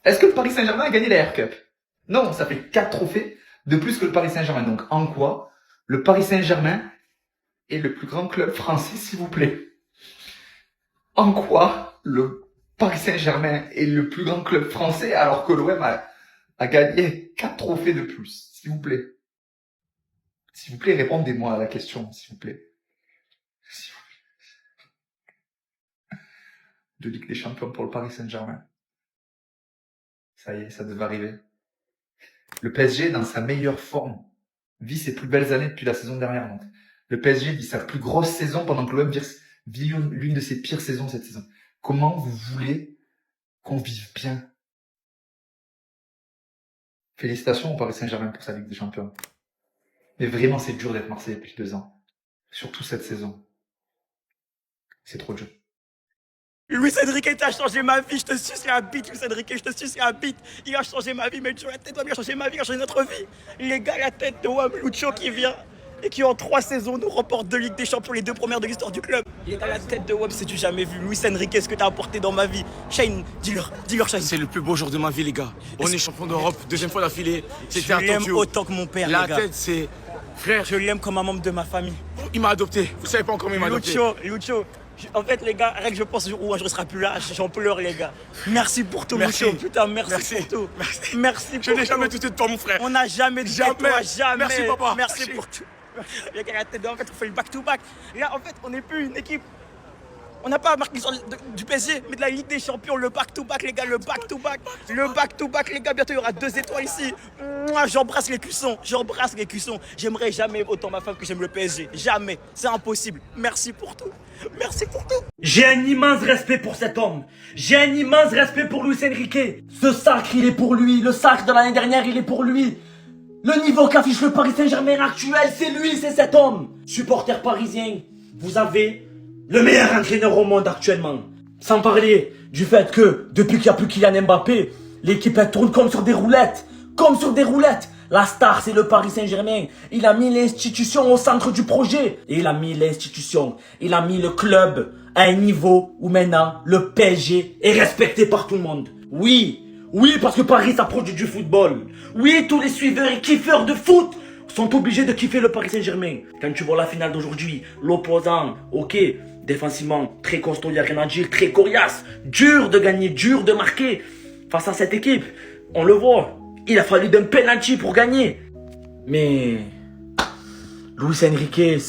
Est-ce que le Paris Saint-Germain a gagné la Air Cup? Non, ça fait 4 trophées de plus que le Paris Saint-Germain. Donc, en quoi le Paris Saint-Germain est le plus grand club français, s'il vous plaît? En quoi le Paris Saint-Germain est le plus grand club français alors que l'OM a gagné 4 trophées de plus, s'il vous plaît? S'il vous plaît, répondez-moi à la question, s'il vous plaît. S'il vous plaît. De Ligue des Champions pour le Paris Saint-Germain. Ça y est, ça devait arriver. Le PSG, dans sa meilleure forme, vit ses plus belles années depuis la saison dernière. Donc. Le PSG vit sa plus grosse saison pendant que l'OM vit l'une de ses pires saisons cette saison. Comment vous voulez qu'on vive bien? Félicitations au Paris Saint-Germain pour sa Ligue des Champions. Mais vraiment, c'est dur d'être Marseillais depuis 2 ans. Surtout cette saison. C'est trop dur. Luis Enrique, t'as changé ma vie, je te suce la bite, Luis Enrique, je te suce la bite. Il a changé ma vie, mais tu la tête, il a changé ma vie, il a changé notre vie. Les gars, la tête de Wam Lucho qui vient et qui en 3 saisons nous remporte 2 Ligues des Champions, les 2 premières de l'histoire du club. Les gars, la tête de Wam, c'est du jamais vu. Luis Enrique, ce que t'as apporté dans ma vie. Shane, dis-leur, Shane. C'est le plus beau jour de ma vie, les gars. On est champion d'Europe, 2e fois d'affilée. C'était Je à l'aime Tokyo. autant que mon père, La les gars. tête, c'est... Frère. Je l'aime comme un membre de ma famille. Il m'a adopté. Vous savez pas encore, mais il m'a adopté. Lucho. En fait, les gars, rien que je pense au jour où un jour il sera plus là, j'en pleure, les gars. Merci pour tout, Merci. Lucho. Putain, merci pour tout. Merci pour tout. Je n'ai jamais douté de toi, mon frère. On n'a jamais douté de toi, jamais. Merci, papa. Merci pour tout. Les gars, la tête de... En fait, on fait le back-to-back. Là, en fait, on n'est plus une équipe. On n'a pas marqué l'histoire du PSG, mais de la Ligue des Champions, le back-to-back, les gars, le back-to-back. Le back-to-back, les gars, bientôt il y aura 2 étoiles ici. Moi, j'embrasse les cuissons, J'aimerais jamais autant ma femme que j'aime le PSG. Jamais. C'est impossible. Merci pour tout. Merci pour tout. J'ai un immense respect pour cet homme. J'ai un immense respect pour Luis Enrique. Ce sacre, il est pour lui. Le sacre de l'année dernière, il est pour lui. Le niveau qu'affiche le Paris Saint-Germain actuel, c'est lui, c'est cet homme. Supporters parisiens, vous avez le meilleur entraîneur au monde actuellement. Sans parler du fait que, depuis qu'il n'y a plus Kylian Mbappé, l'équipe elle tourne comme sur des roulettes. Comme sur des roulettes. La star, c'est le Paris Saint-Germain. Il a mis l'institution au centre du projet. Et il a mis l'institution, il a mis le club à un niveau où maintenant, le PSG est respecté par tout le monde. Oui, parce que Paris, ça produit du football. Oui, tous les suiveurs et kiffeurs de foot sont obligés de kiffer le Paris Saint-Germain. Quand tu vois la finale d'aujourd'hui, l'opposant, ok, défensivement, très costaud, il n'y a rien à dire, très coriace, dur de gagner, dur de marquer. Face à cette équipe, on le voit, il a fallu d'un penalty pour gagner. Mais Luis Enrique,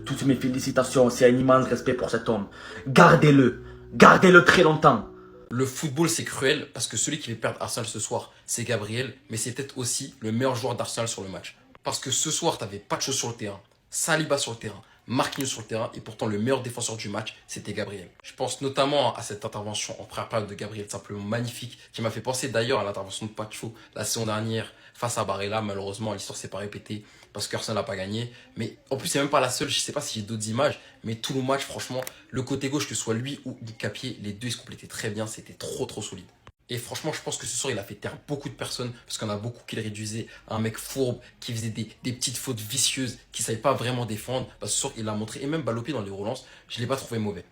toutes mes félicitations, c'est un immense respect pour cet homme. Gardez-le. Gardez-le très longtemps. Le football, c'est cruel parce que celui qui va perdre Arsenal ce soir, c'est Gabriel, mais c'est peut-être aussi le meilleur joueur d'Arsenal sur le match. Parce que ce soir, t'avais pas de choses sur le terrain, Saliba sur le terrain, Marquinhos sur le terrain, et pourtant le meilleur défenseur du match, c'était Gabriel. Je pense notamment à cette intervention en première période de Gabriel, simplement magnifique, qui m'a fait penser d'ailleurs à l'intervention de Pacho la saison dernière face à Barella. Malheureusement, l'histoire s'est pas répétée parce qu'Arsenal n'a pas gagné. Mais en plus, c'est même pas la seule, je sais pas si j'ai d'autres images, mais tout le match, franchement, le côté gauche, que ce soit lui ou Nick Capier, les deux ils se complétaient très bien, c'était trop solide. Et franchement, je pense que ce soir, il a fait taire beaucoup de personnes parce qu'on a beaucoup qui le réduisaient à un mec fourbe qui faisait des petites fautes vicieuses, qui ne savait pas vraiment défendre. Bah, ce soir, il l'a montré. Et même Balopi dans les relances, je ne l'ai pas trouvé mauvais.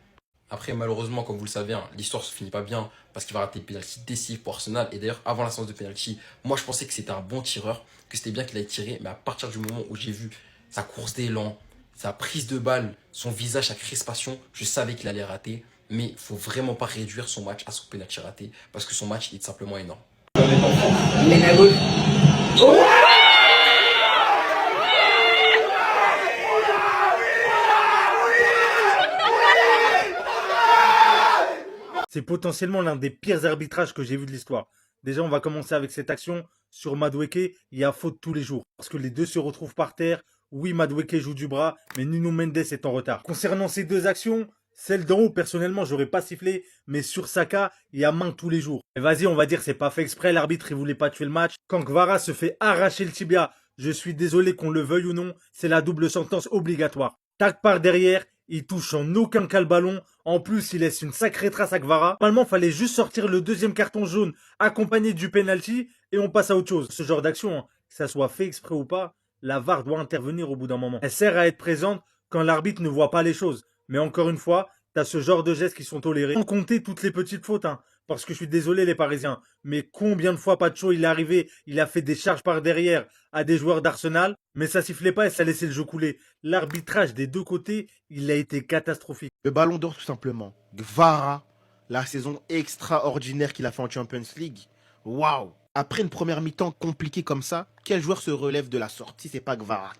Après, malheureusement, comme vous le savez, hein, l'histoire se finit pas bien parce qu'il va rater le penalty décisif pour Arsenal. Et d'ailleurs, avant la séance de penalty, moi, je pensais que c'était un bon tireur, que c'était bien qu'il aille tirer. Mais à partir du moment où j'ai vu sa course d'élan, sa prise de balle, son visage, sa crispation, je savais qu'il allait rater. Mais il ne faut vraiment pas réduire son match à son penalty raté parce que son match il est simplement énorme. C'est potentiellement l'un des pires arbitrages que j'ai vu de l'histoire. Déjà, on va commencer avec cette action. Sur Madueke, il y a faute tous les jours. Parce que les deux se retrouvent par terre. Oui, Madueke joue du bras, mais Nuno Mendes est en retard. Concernant ces deux actions, celle d'en haut, personnellement, j'aurais pas sifflé, mais sur Saka, il y a main tous les jours. Et vas-y, on va dire, c'est pas fait exprès, l'arbitre, il voulait pas tuer le match. Quand Kvara se fait arracher le tibia, je suis désolé qu'on le veuille ou non, c'est la double sentence obligatoire. Tac par derrière, il touche en aucun cas le ballon. En plus, il laisse une sacrée trace à Kvara. Normalement, fallait juste sortir le deuxième carton jaune, accompagné du penalty, et on passe à autre chose. Ce genre d'action, hein, que ça soit fait exprès ou pas, la VAR doit intervenir au bout d'un moment. Elle sert à être présente quand l'arbitre ne voit pas les choses. Mais encore une fois, t'as ce genre de gestes qui sont tolérés. Sans compter toutes les petites fautes, hein. Parce que je suis désolé les Parisiens, mais combien de fois Pacho il est arrivé, il a fait des charges par derrière à des joueurs d'Arsenal, mais ça sifflait pas et ça laissait le jeu couler. L'arbitrage des deux côtés, il a été catastrophique. Le ballon d'or tout simplement. Kvara, la saison extraordinaire qu'il a fait en Champions League. Waouh! Après une première mi-temps compliquée comme ça, quel joueur se relève de la sortie? C'est pas Kvara.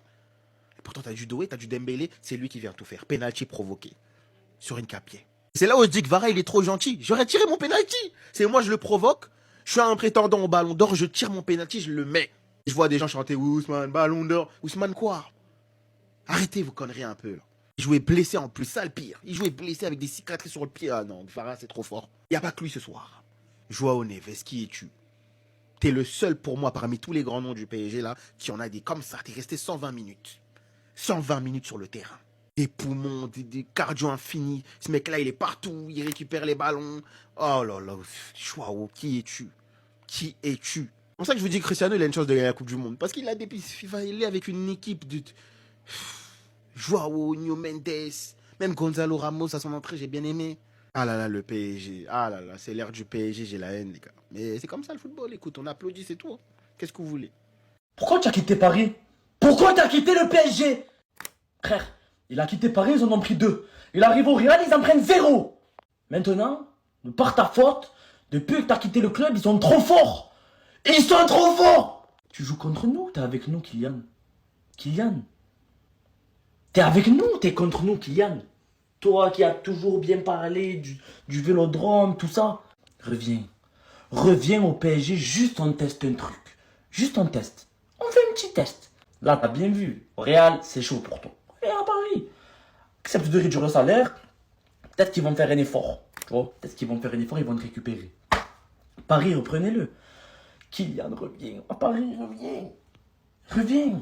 Et pourtant t'as du Doué, t'as du Dembélé, c'est lui qui vient tout faire. Penalty provoqué. Sur une capier. C'est là où je dis que Kvara il est trop gentil. J'aurais tiré mon penalty. C'est moi je le provoque. Je suis un prétendant au ballon d'or, je tire mon penalty, je le mets. Je vois des gens chanter Ousmane, ballon d'or. Ousmane quoi? Arrêtez vos conneries un peu là. Il jouait blessé en plus, ça le pire. Il jouait blessé avec des cicatrices sur le pied. Ah non, Kvara c'est trop fort. Il n'y a pas que lui ce soir. Joao Neves, qui es-tu? T'es le seul pour moi parmi tous les grands noms du PSG là qui en a des comme ça. T'es resté 120 minutes. 120 minutes sur le terrain. Des poumons, des cardio infinis. Ce mec-là, il est partout, il récupère les ballons. Oh là là, Joao, qui es-tu? Qui es-tu? C'est pour ça que je vous dis que Cristiano, il a une chance de gagner la Coupe du Monde. Parce qu'il a des FIFA, il est avec une équipe de... Joao, Nuno Mendes, même Gonzalo Ramos à son entrée, j'ai bien aimé. Ah là là, le PSG. Ah là là, c'est l'ère du PSG, j'ai la haine, les gars. Mais c'est comme ça le football, écoute, on applaudit, c'est tout. Qu'est-ce que vous voulez? Pourquoi tu as quitté Paris? Pourquoi tu as quitté le PSG? Frère, il a quitté Paris, ils en ont pris 2. Il arrive au Real, ils en prennent 0. Maintenant, par ta faute, depuis que tu as quitté le club, ils sont trop forts. Ils sont trop forts. Tu joues contre nous, t'es avec nous, Kylian. Kylian. T'es avec nous, t'es contre nous, Kylian. Toi qui as toujours bien parlé du vélodrome, tout ça. Reviens. Reviens au PSG, juste on teste un truc. Juste on teste. On fait un petit test. Là, t'as bien vu. Au Real, c'est chaud pour toi. Et à Paris. Accepte de réduire le salaire. Peut-être qu'ils vont faire un effort. Tu vois, peut-être qu'ils vont faire un effort, ils vont te récupérer. Paris, reprenez-le. Kylian, reviens. À Paris, reviens. Reviens.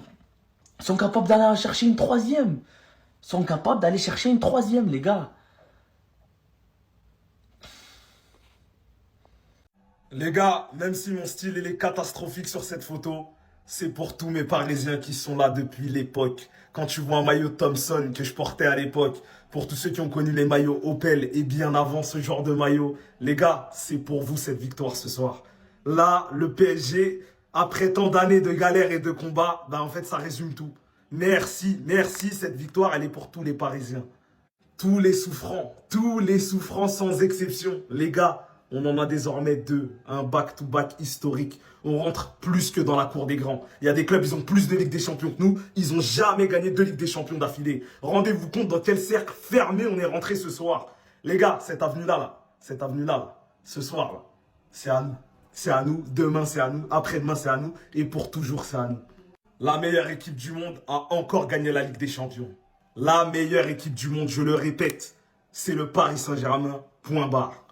Ils sont capables d'aller chercher une 3e. Ils sont capables d'aller chercher une 3e, les gars. Les gars, même si mon style il est catastrophique sur cette photo, c'est pour tous mes Parisiens qui sont là depuis l'époque. Quand tu vois un maillot Thompson que je portais à l'époque, pour tous ceux qui ont connu les maillots Opel et bien avant ce genre de maillot, les gars, c'est pour vous cette victoire ce soir. Là, le PSG, après tant d'années de galères et de combats, en fait ça résume tout. Merci, merci, cette victoire elle est pour tous les Parisiens. Tous les souffrants sans exception. Les gars, On en a désormais 2, un back-to-back historique. On rentre plus que dans la cour des grands. Il y a des clubs, ils ont plus de Ligue des Champions que nous. Ils ont jamais gagné 2 Ligues des Champions d'affilée. Rendez-vous compte dans quel cercle fermé on est rentré ce soir. Les gars, cette avenue-là, ce soir, là, c'est à nous. C'est à nous, demain c'est à nous, après-demain c'est à nous, et pour toujours c'est à nous. La meilleure équipe du monde a encore gagné la Ligue des Champions. La meilleure équipe du monde, je le répète, c'est le Paris Saint-Germain, point barre.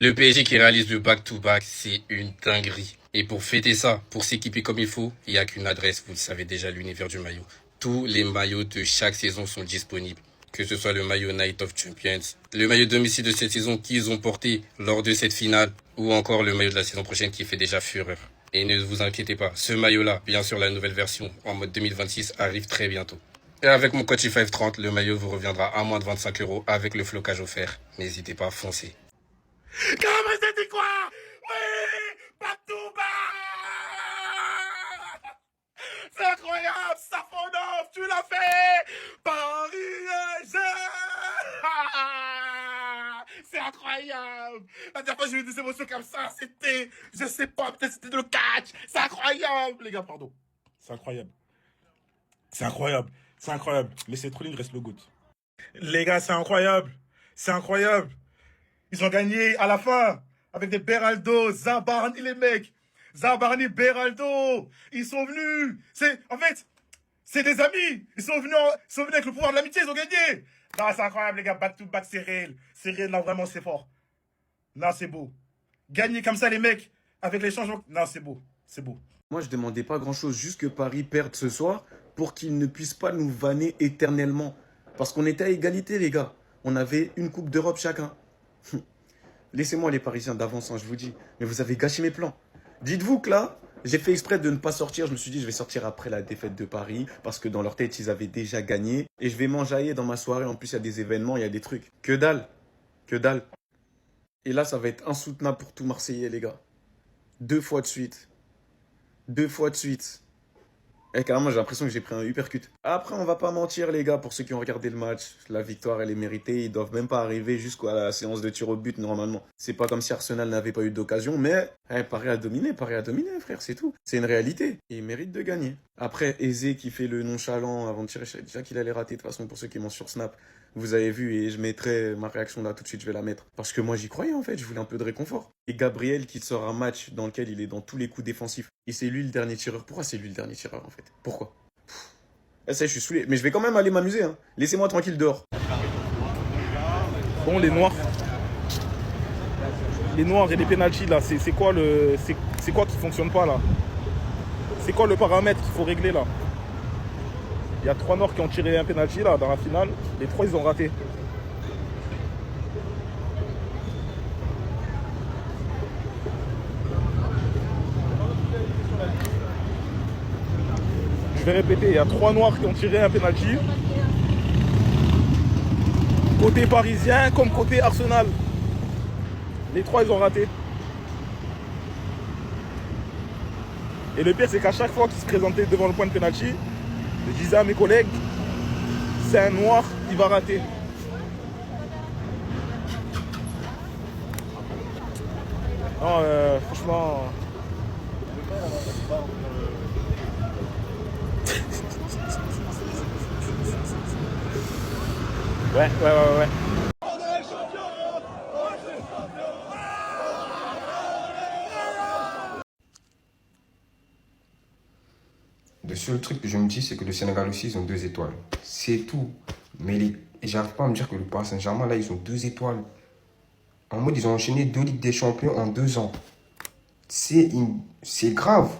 Le PSG qui réalise le back-to-back, c'est une dinguerie. Et pour fêter ça, pour s'équiper comme il faut, il n'y a qu'une adresse, vous le savez déjà, l'univers du maillot. Tous les maillots de chaque saison sont disponibles. Que ce soit le maillot Night of Champions, le maillot domicile de cette saison qu'ils ont porté lors de cette finale, ou encore le maillot de la saison prochaine qui fait déjà fureur. Et ne vous inquiétez pas, ce maillot-là, bien sûr la nouvelle version en mode 2026 arrive très bientôt. Et avec mon code Chifa30, le maillot vous reviendra à moins de 25 € avec le flocage offert. N'hésitez pas à foncer. Comment c'était quoi? Oui, back-to-back. C'est incroyable, Safonov, tu l'as fait. Paris SG. C'est incroyable. La dernière fois que j'ai eu des émotions comme ça, c'était, je sais pas, peut-être c'était le catch. C'est incroyable, les gars, pardon. C'est incroyable. C'est incroyable. C'est incroyable. Laissez trop, il reste le goût. Les gars, c'est incroyable. C'est incroyable. Ils ont gagné à la fin avec des Beraldo, Zabarni, les mecs. Zabarni, Beraldo. Ils sont venus. En fait, c'est des amis. Ils sont venus avec le pouvoir de l'amitié. Ils ont gagné. Non, c'est incroyable, les gars. Back to back, c'est réel. C'est réel, là, vraiment, c'est fort. Non, c'est beau. Gagner comme ça, les mecs, avec les changements. Non, c'est beau. C'est beau. Moi, je demandais pas grand-chose, juste que Paris perde ce soir pour qu'ils ne puissent pas nous vanner éternellement. Parce qu'on était à égalité, les gars. On avait une Coupe d'Europe chacun. Laissez-moi les Parisiens d'avance, hein, je vous dis. Mais vous avez gâché mes plans. Dites-vous que là, j'ai fait exprès de ne pas sortir. Je me suis dit, je vais sortir après la défaite de Paris. Parce que dans leur tête, ils avaient déjà gagné. Et je vais m'enjailler dans ma soirée. En plus, il y a des événements, il y a des trucs. Que dalle. Que dalle. Et là, ça va être insoutenable pour tout Marseillais, les gars. 2 fois de suite. 2 fois de suite. Et carrément, j'ai l'impression que j'ai pris un uppercut. Après, on va pas mentir, les gars, pour ceux qui ont regardé le match. La victoire, elle est méritée. Ils doivent même pas arriver jusqu'à la séance de tir au but, normalement. C'est pas comme si Arsenal n'avait pas eu d'occasion, mais Paris a dominé, frère, c'est tout. C'est une réalité. Et ils méritent de gagner. Après, Eze qui fait le nonchalant avant de tirer, je savais déjà qu'il allait rater, de toute façon, pour ceux qui m'ont sur Snap. Vous avez vu, et je mettrai ma réaction là tout de suite, je vais la mettre. Parce que moi, j'y croyais, en fait, je voulais un peu de réconfort. Et Gabriel qui sort un match dans lequel il est dans tous les coups défensifs. Et c'est lui le dernier tireur. Pourquoi c'est lui le dernier tireur, en fait? Pourquoi? Ça, je suis saoulé. Mais je vais quand même aller m'amuser, hein. Laissez-moi tranquille dehors. Bon, les Noirs. Les Noirs et les pénaltys, là, c'est quoi qui fonctionne pas, là? C'est quoi le paramètre qu'il faut régler, là? Il y a 3 Noirs qui ont tiré un pénalty, là, dans la finale. Les 3, ils ont raté. Je vais répéter, il y a 3 Noirs qui ont tiré un pénalty. Côté parisien comme côté Arsenal. Les 3, ils ont raté. Et le pire, c'est qu'à chaque fois qu'ils se présentaient devant le point de pénalty, je disais à mes collègues, c'est un Noir, il va rater. Non, franchement... Ouais. Le seul truc que je me dis, c'est que le Sénégal aussi, ils ont 2 étoiles. C'est tout. Mais j'arrive pas à me dire que le Paris Saint-Germain, là, ils ont 2 étoiles. En mode, ils ont enchaîné 2 Ligues des Champions en 2 ans. C'est grave.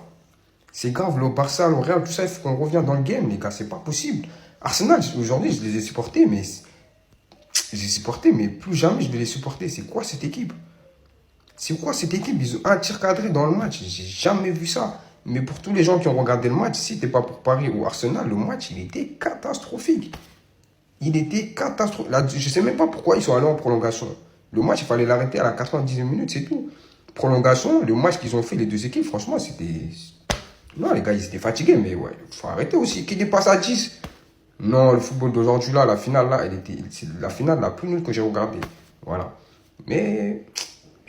C'est grave. Le Barça, le Real, tout ça, il faut qu'on revienne dans le game, les gars. C'est pas possible. Arsenal, aujourd'hui, je les ai supportés, mais... plus jamais je vais les supporter. C'est quoi cette équipe? C'est quoi cette équipe? Ils ont un tir cadré dans le match. J'ai jamais vu ça. Mais pour tous les gens qui ont regardé le match, si c'était pas pour Paris ou Arsenal, le match, il était catastrophique. Il était catastrophique. Là, je sais même pas pourquoi ils sont allés en prolongation. Le match, il fallait l'arrêter à la 90e minute, c'est tout. Prolongation, le match qu'ils ont fait, les 2 équipes, franchement, c'était... Non, les gars, ils étaient fatigués, mais ouais, faut arrêter aussi. Qui dépasse à 10? Non, le football d'aujourd'hui, là, la finale, là, c'est la finale la plus nulle que j'ai regardée. Voilà. Mais...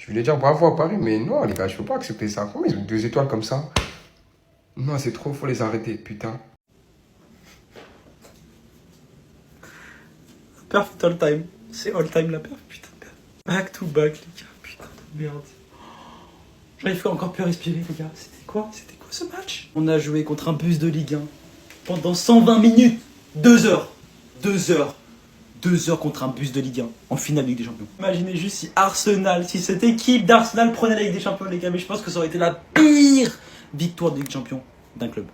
voulais dire bravo à Paris, mais non, les gars, je peux pas accepter ça. Comment ils ont 2 étoiles comme ça? Non, c'est trop, faut les arrêter, putain. Perf, all time. C'est all time la perf, putain. Back to back, les gars. Putain de merde. J'arrive encore plus à respirer, les gars. C'était quoi ce match? On a joué contre un bus de Ligue 1 pendant 120 minutes. 2 heures. 2 heures. 2 heures contre un bus de Ligue 1 en finale de Ligue des Champions. Imaginez juste si Arsenal, si cette équipe d'Arsenal prenait la Ligue des Champions, les gars. Mais je pense que ça aurait été la pire victoire de Ligue des Champions d'un club.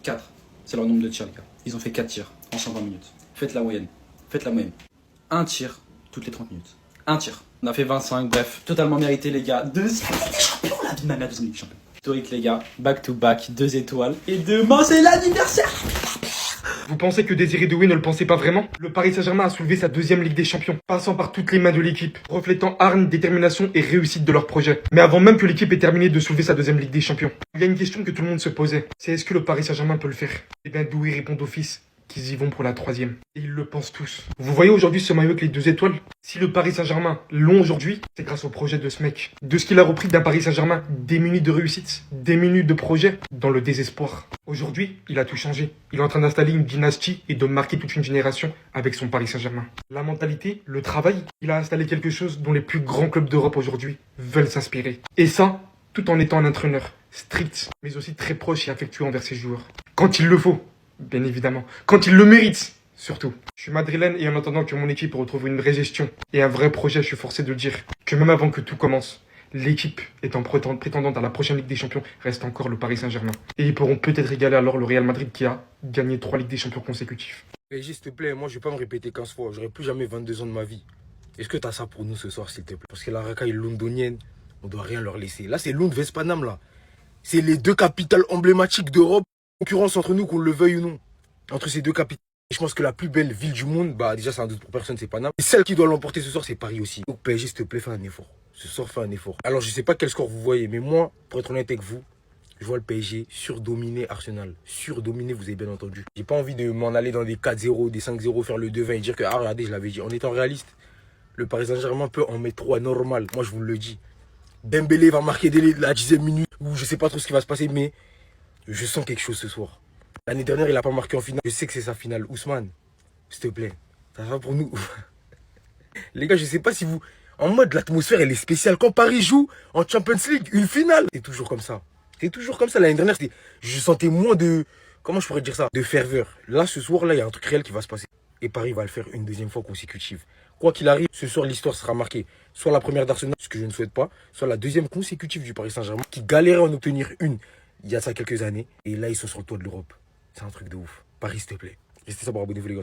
4. C'est leur nombre de tirs, les gars. Ils ont fait 4 tirs en 120 minutes. Faites la moyenne. Faites la moyenne. Un tir toutes les 30 minutes. Un tir. On a fait 25, bref. Totalement mérité, les gars. Deuxième Ligue des Champions, même la deuxième Ligue des Champions. Historique, les gars. Back to back, 2 étoiles. Et demain, c'est l'anniversaire. Vous pensez que Désiré Doué ne le pensait pas vraiment? Le Paris Saint-Germain a soulevé sa 2e Ligue des Champions, passant par toutes les mains de l'équipe, reflétant hargne, détermination et réussite de leur projet. Mais avant même que l'équipe ait terminé de soulever sa 2e Ligue des Champions, il y a une question que tout le monde se posait. C'est est-ce que le Paris Saint-Germain peut le faire? Eh bien Doué répond d'office qu'ils y vont pour la 3e. Et ils le pensent tous. Vous voyez aujourd'hui ce maillot avec les 2 étoiles? Si le Paris Saint-Germain l'ont aujourd'hui, c'est grâce au projet de ce mec. De ce qu'il a repris d'un Paris Saint-Germain démuni de réussite, démuni de projet, dans le désespoir. Aujourd'hui, il a tout changé. Il est en train d'installer une dynastie et de marquer toute une génération avec son Paris Saint-Germain. La mentalité, le travail, il a installé quelque chose dont les plus grands clubs d'Europe aujourd'hui veulent s'inspirer. Et ça, tout en étant un entraîneur strict, mais aussi très proche et affectueux envers ses joueurs. Quand il le faut. Bien évidemment. Quand il le mérite, surtout. Je suis madrilène et en attendant que mon équipe retrouve une vraie gestion et un vrai projet, je suis forcé de dire que même avant que tout commence, l'équipe étant prétendante à la prochaine Ligue des Champions reste encore le Paris Saint-Germain. Et ils pourront peut-être égaler alors le Real Madrid qui a gagné 3 Ligues des Champions consécutifs. PSG, s'il te plaît, moi je vais pas me répéter 15 fois. J'aurai plus jamais 22 ans de ma vie. Est-ce que t'as ça pour nous ce soir, s'il te plaît? Parce que la racaille londonienne, on doit rien leur laisser. Là, c'est Londres Vespanam, là. C'est les 2 capitales emblématiques d'Europe. Concurrence entre nous, qu'on le veuille ou non. Entre ces 2 capitales. Et je pense que la plus belle ville du monde, bah déjà c'est un doute pour personne, c'est Paname. Et celle qui doit l'emporter ce soir, c'est Paris aussi. Donc PSG, s'il te plaît, fais un effort. Ce soir, fais un effort. Alors je sais pas quel score vous voyez, mais moi, pour être honnête avec vous, je vois le PSG surdominer Arsenal. Surdominer, vous avez bien entendu. J'ai pas envie de m'en aller dans des 4-0, des 5-0, faire le 2-20 et dire que, ah regardez, je l'avais dit. En étant réaliste, le Paris Saint-Germain peut en mettre 3 normal. Moi, je vous le dis. Dembélé va marquer dès la 10e minute, ou je sais pas trop ce qui va se passer, mais je sens quelque chose ce soir. L'année dernière, il a pas marqué en finale. Je sais que c'est sa finale. Ousmane, s'il te plaît, ça va pour nous. Les gars, je sais pas si vous... En mode, l'atmosphère, elle est spéciale. Quand Paris joue en Champions League, une finale, c'est toujours comme ça. C'est toujours comme ça. L'année dernière, je sentais moins de... Comment je pourrais dire ça? De ferveur. Là, ce soir, là, il y a un truc réel qui va se passer. Et Paris va le faire une 2e fois consécutive. Quoi qu'il arrive, ce soir, l'histoire sera marquée. Soit la première d'Arsenal, ce que je ne souhaite pas, soit la 2e consécutive du Paris Saint-Germain, qui galérait à en obtenir une il y a ça quelques années. Et là, ils sont sur le toit de l'Europe. C'est un truc de ouf. Paris, s'il te plaît. Restez ça pour abonnez-vous, les gars.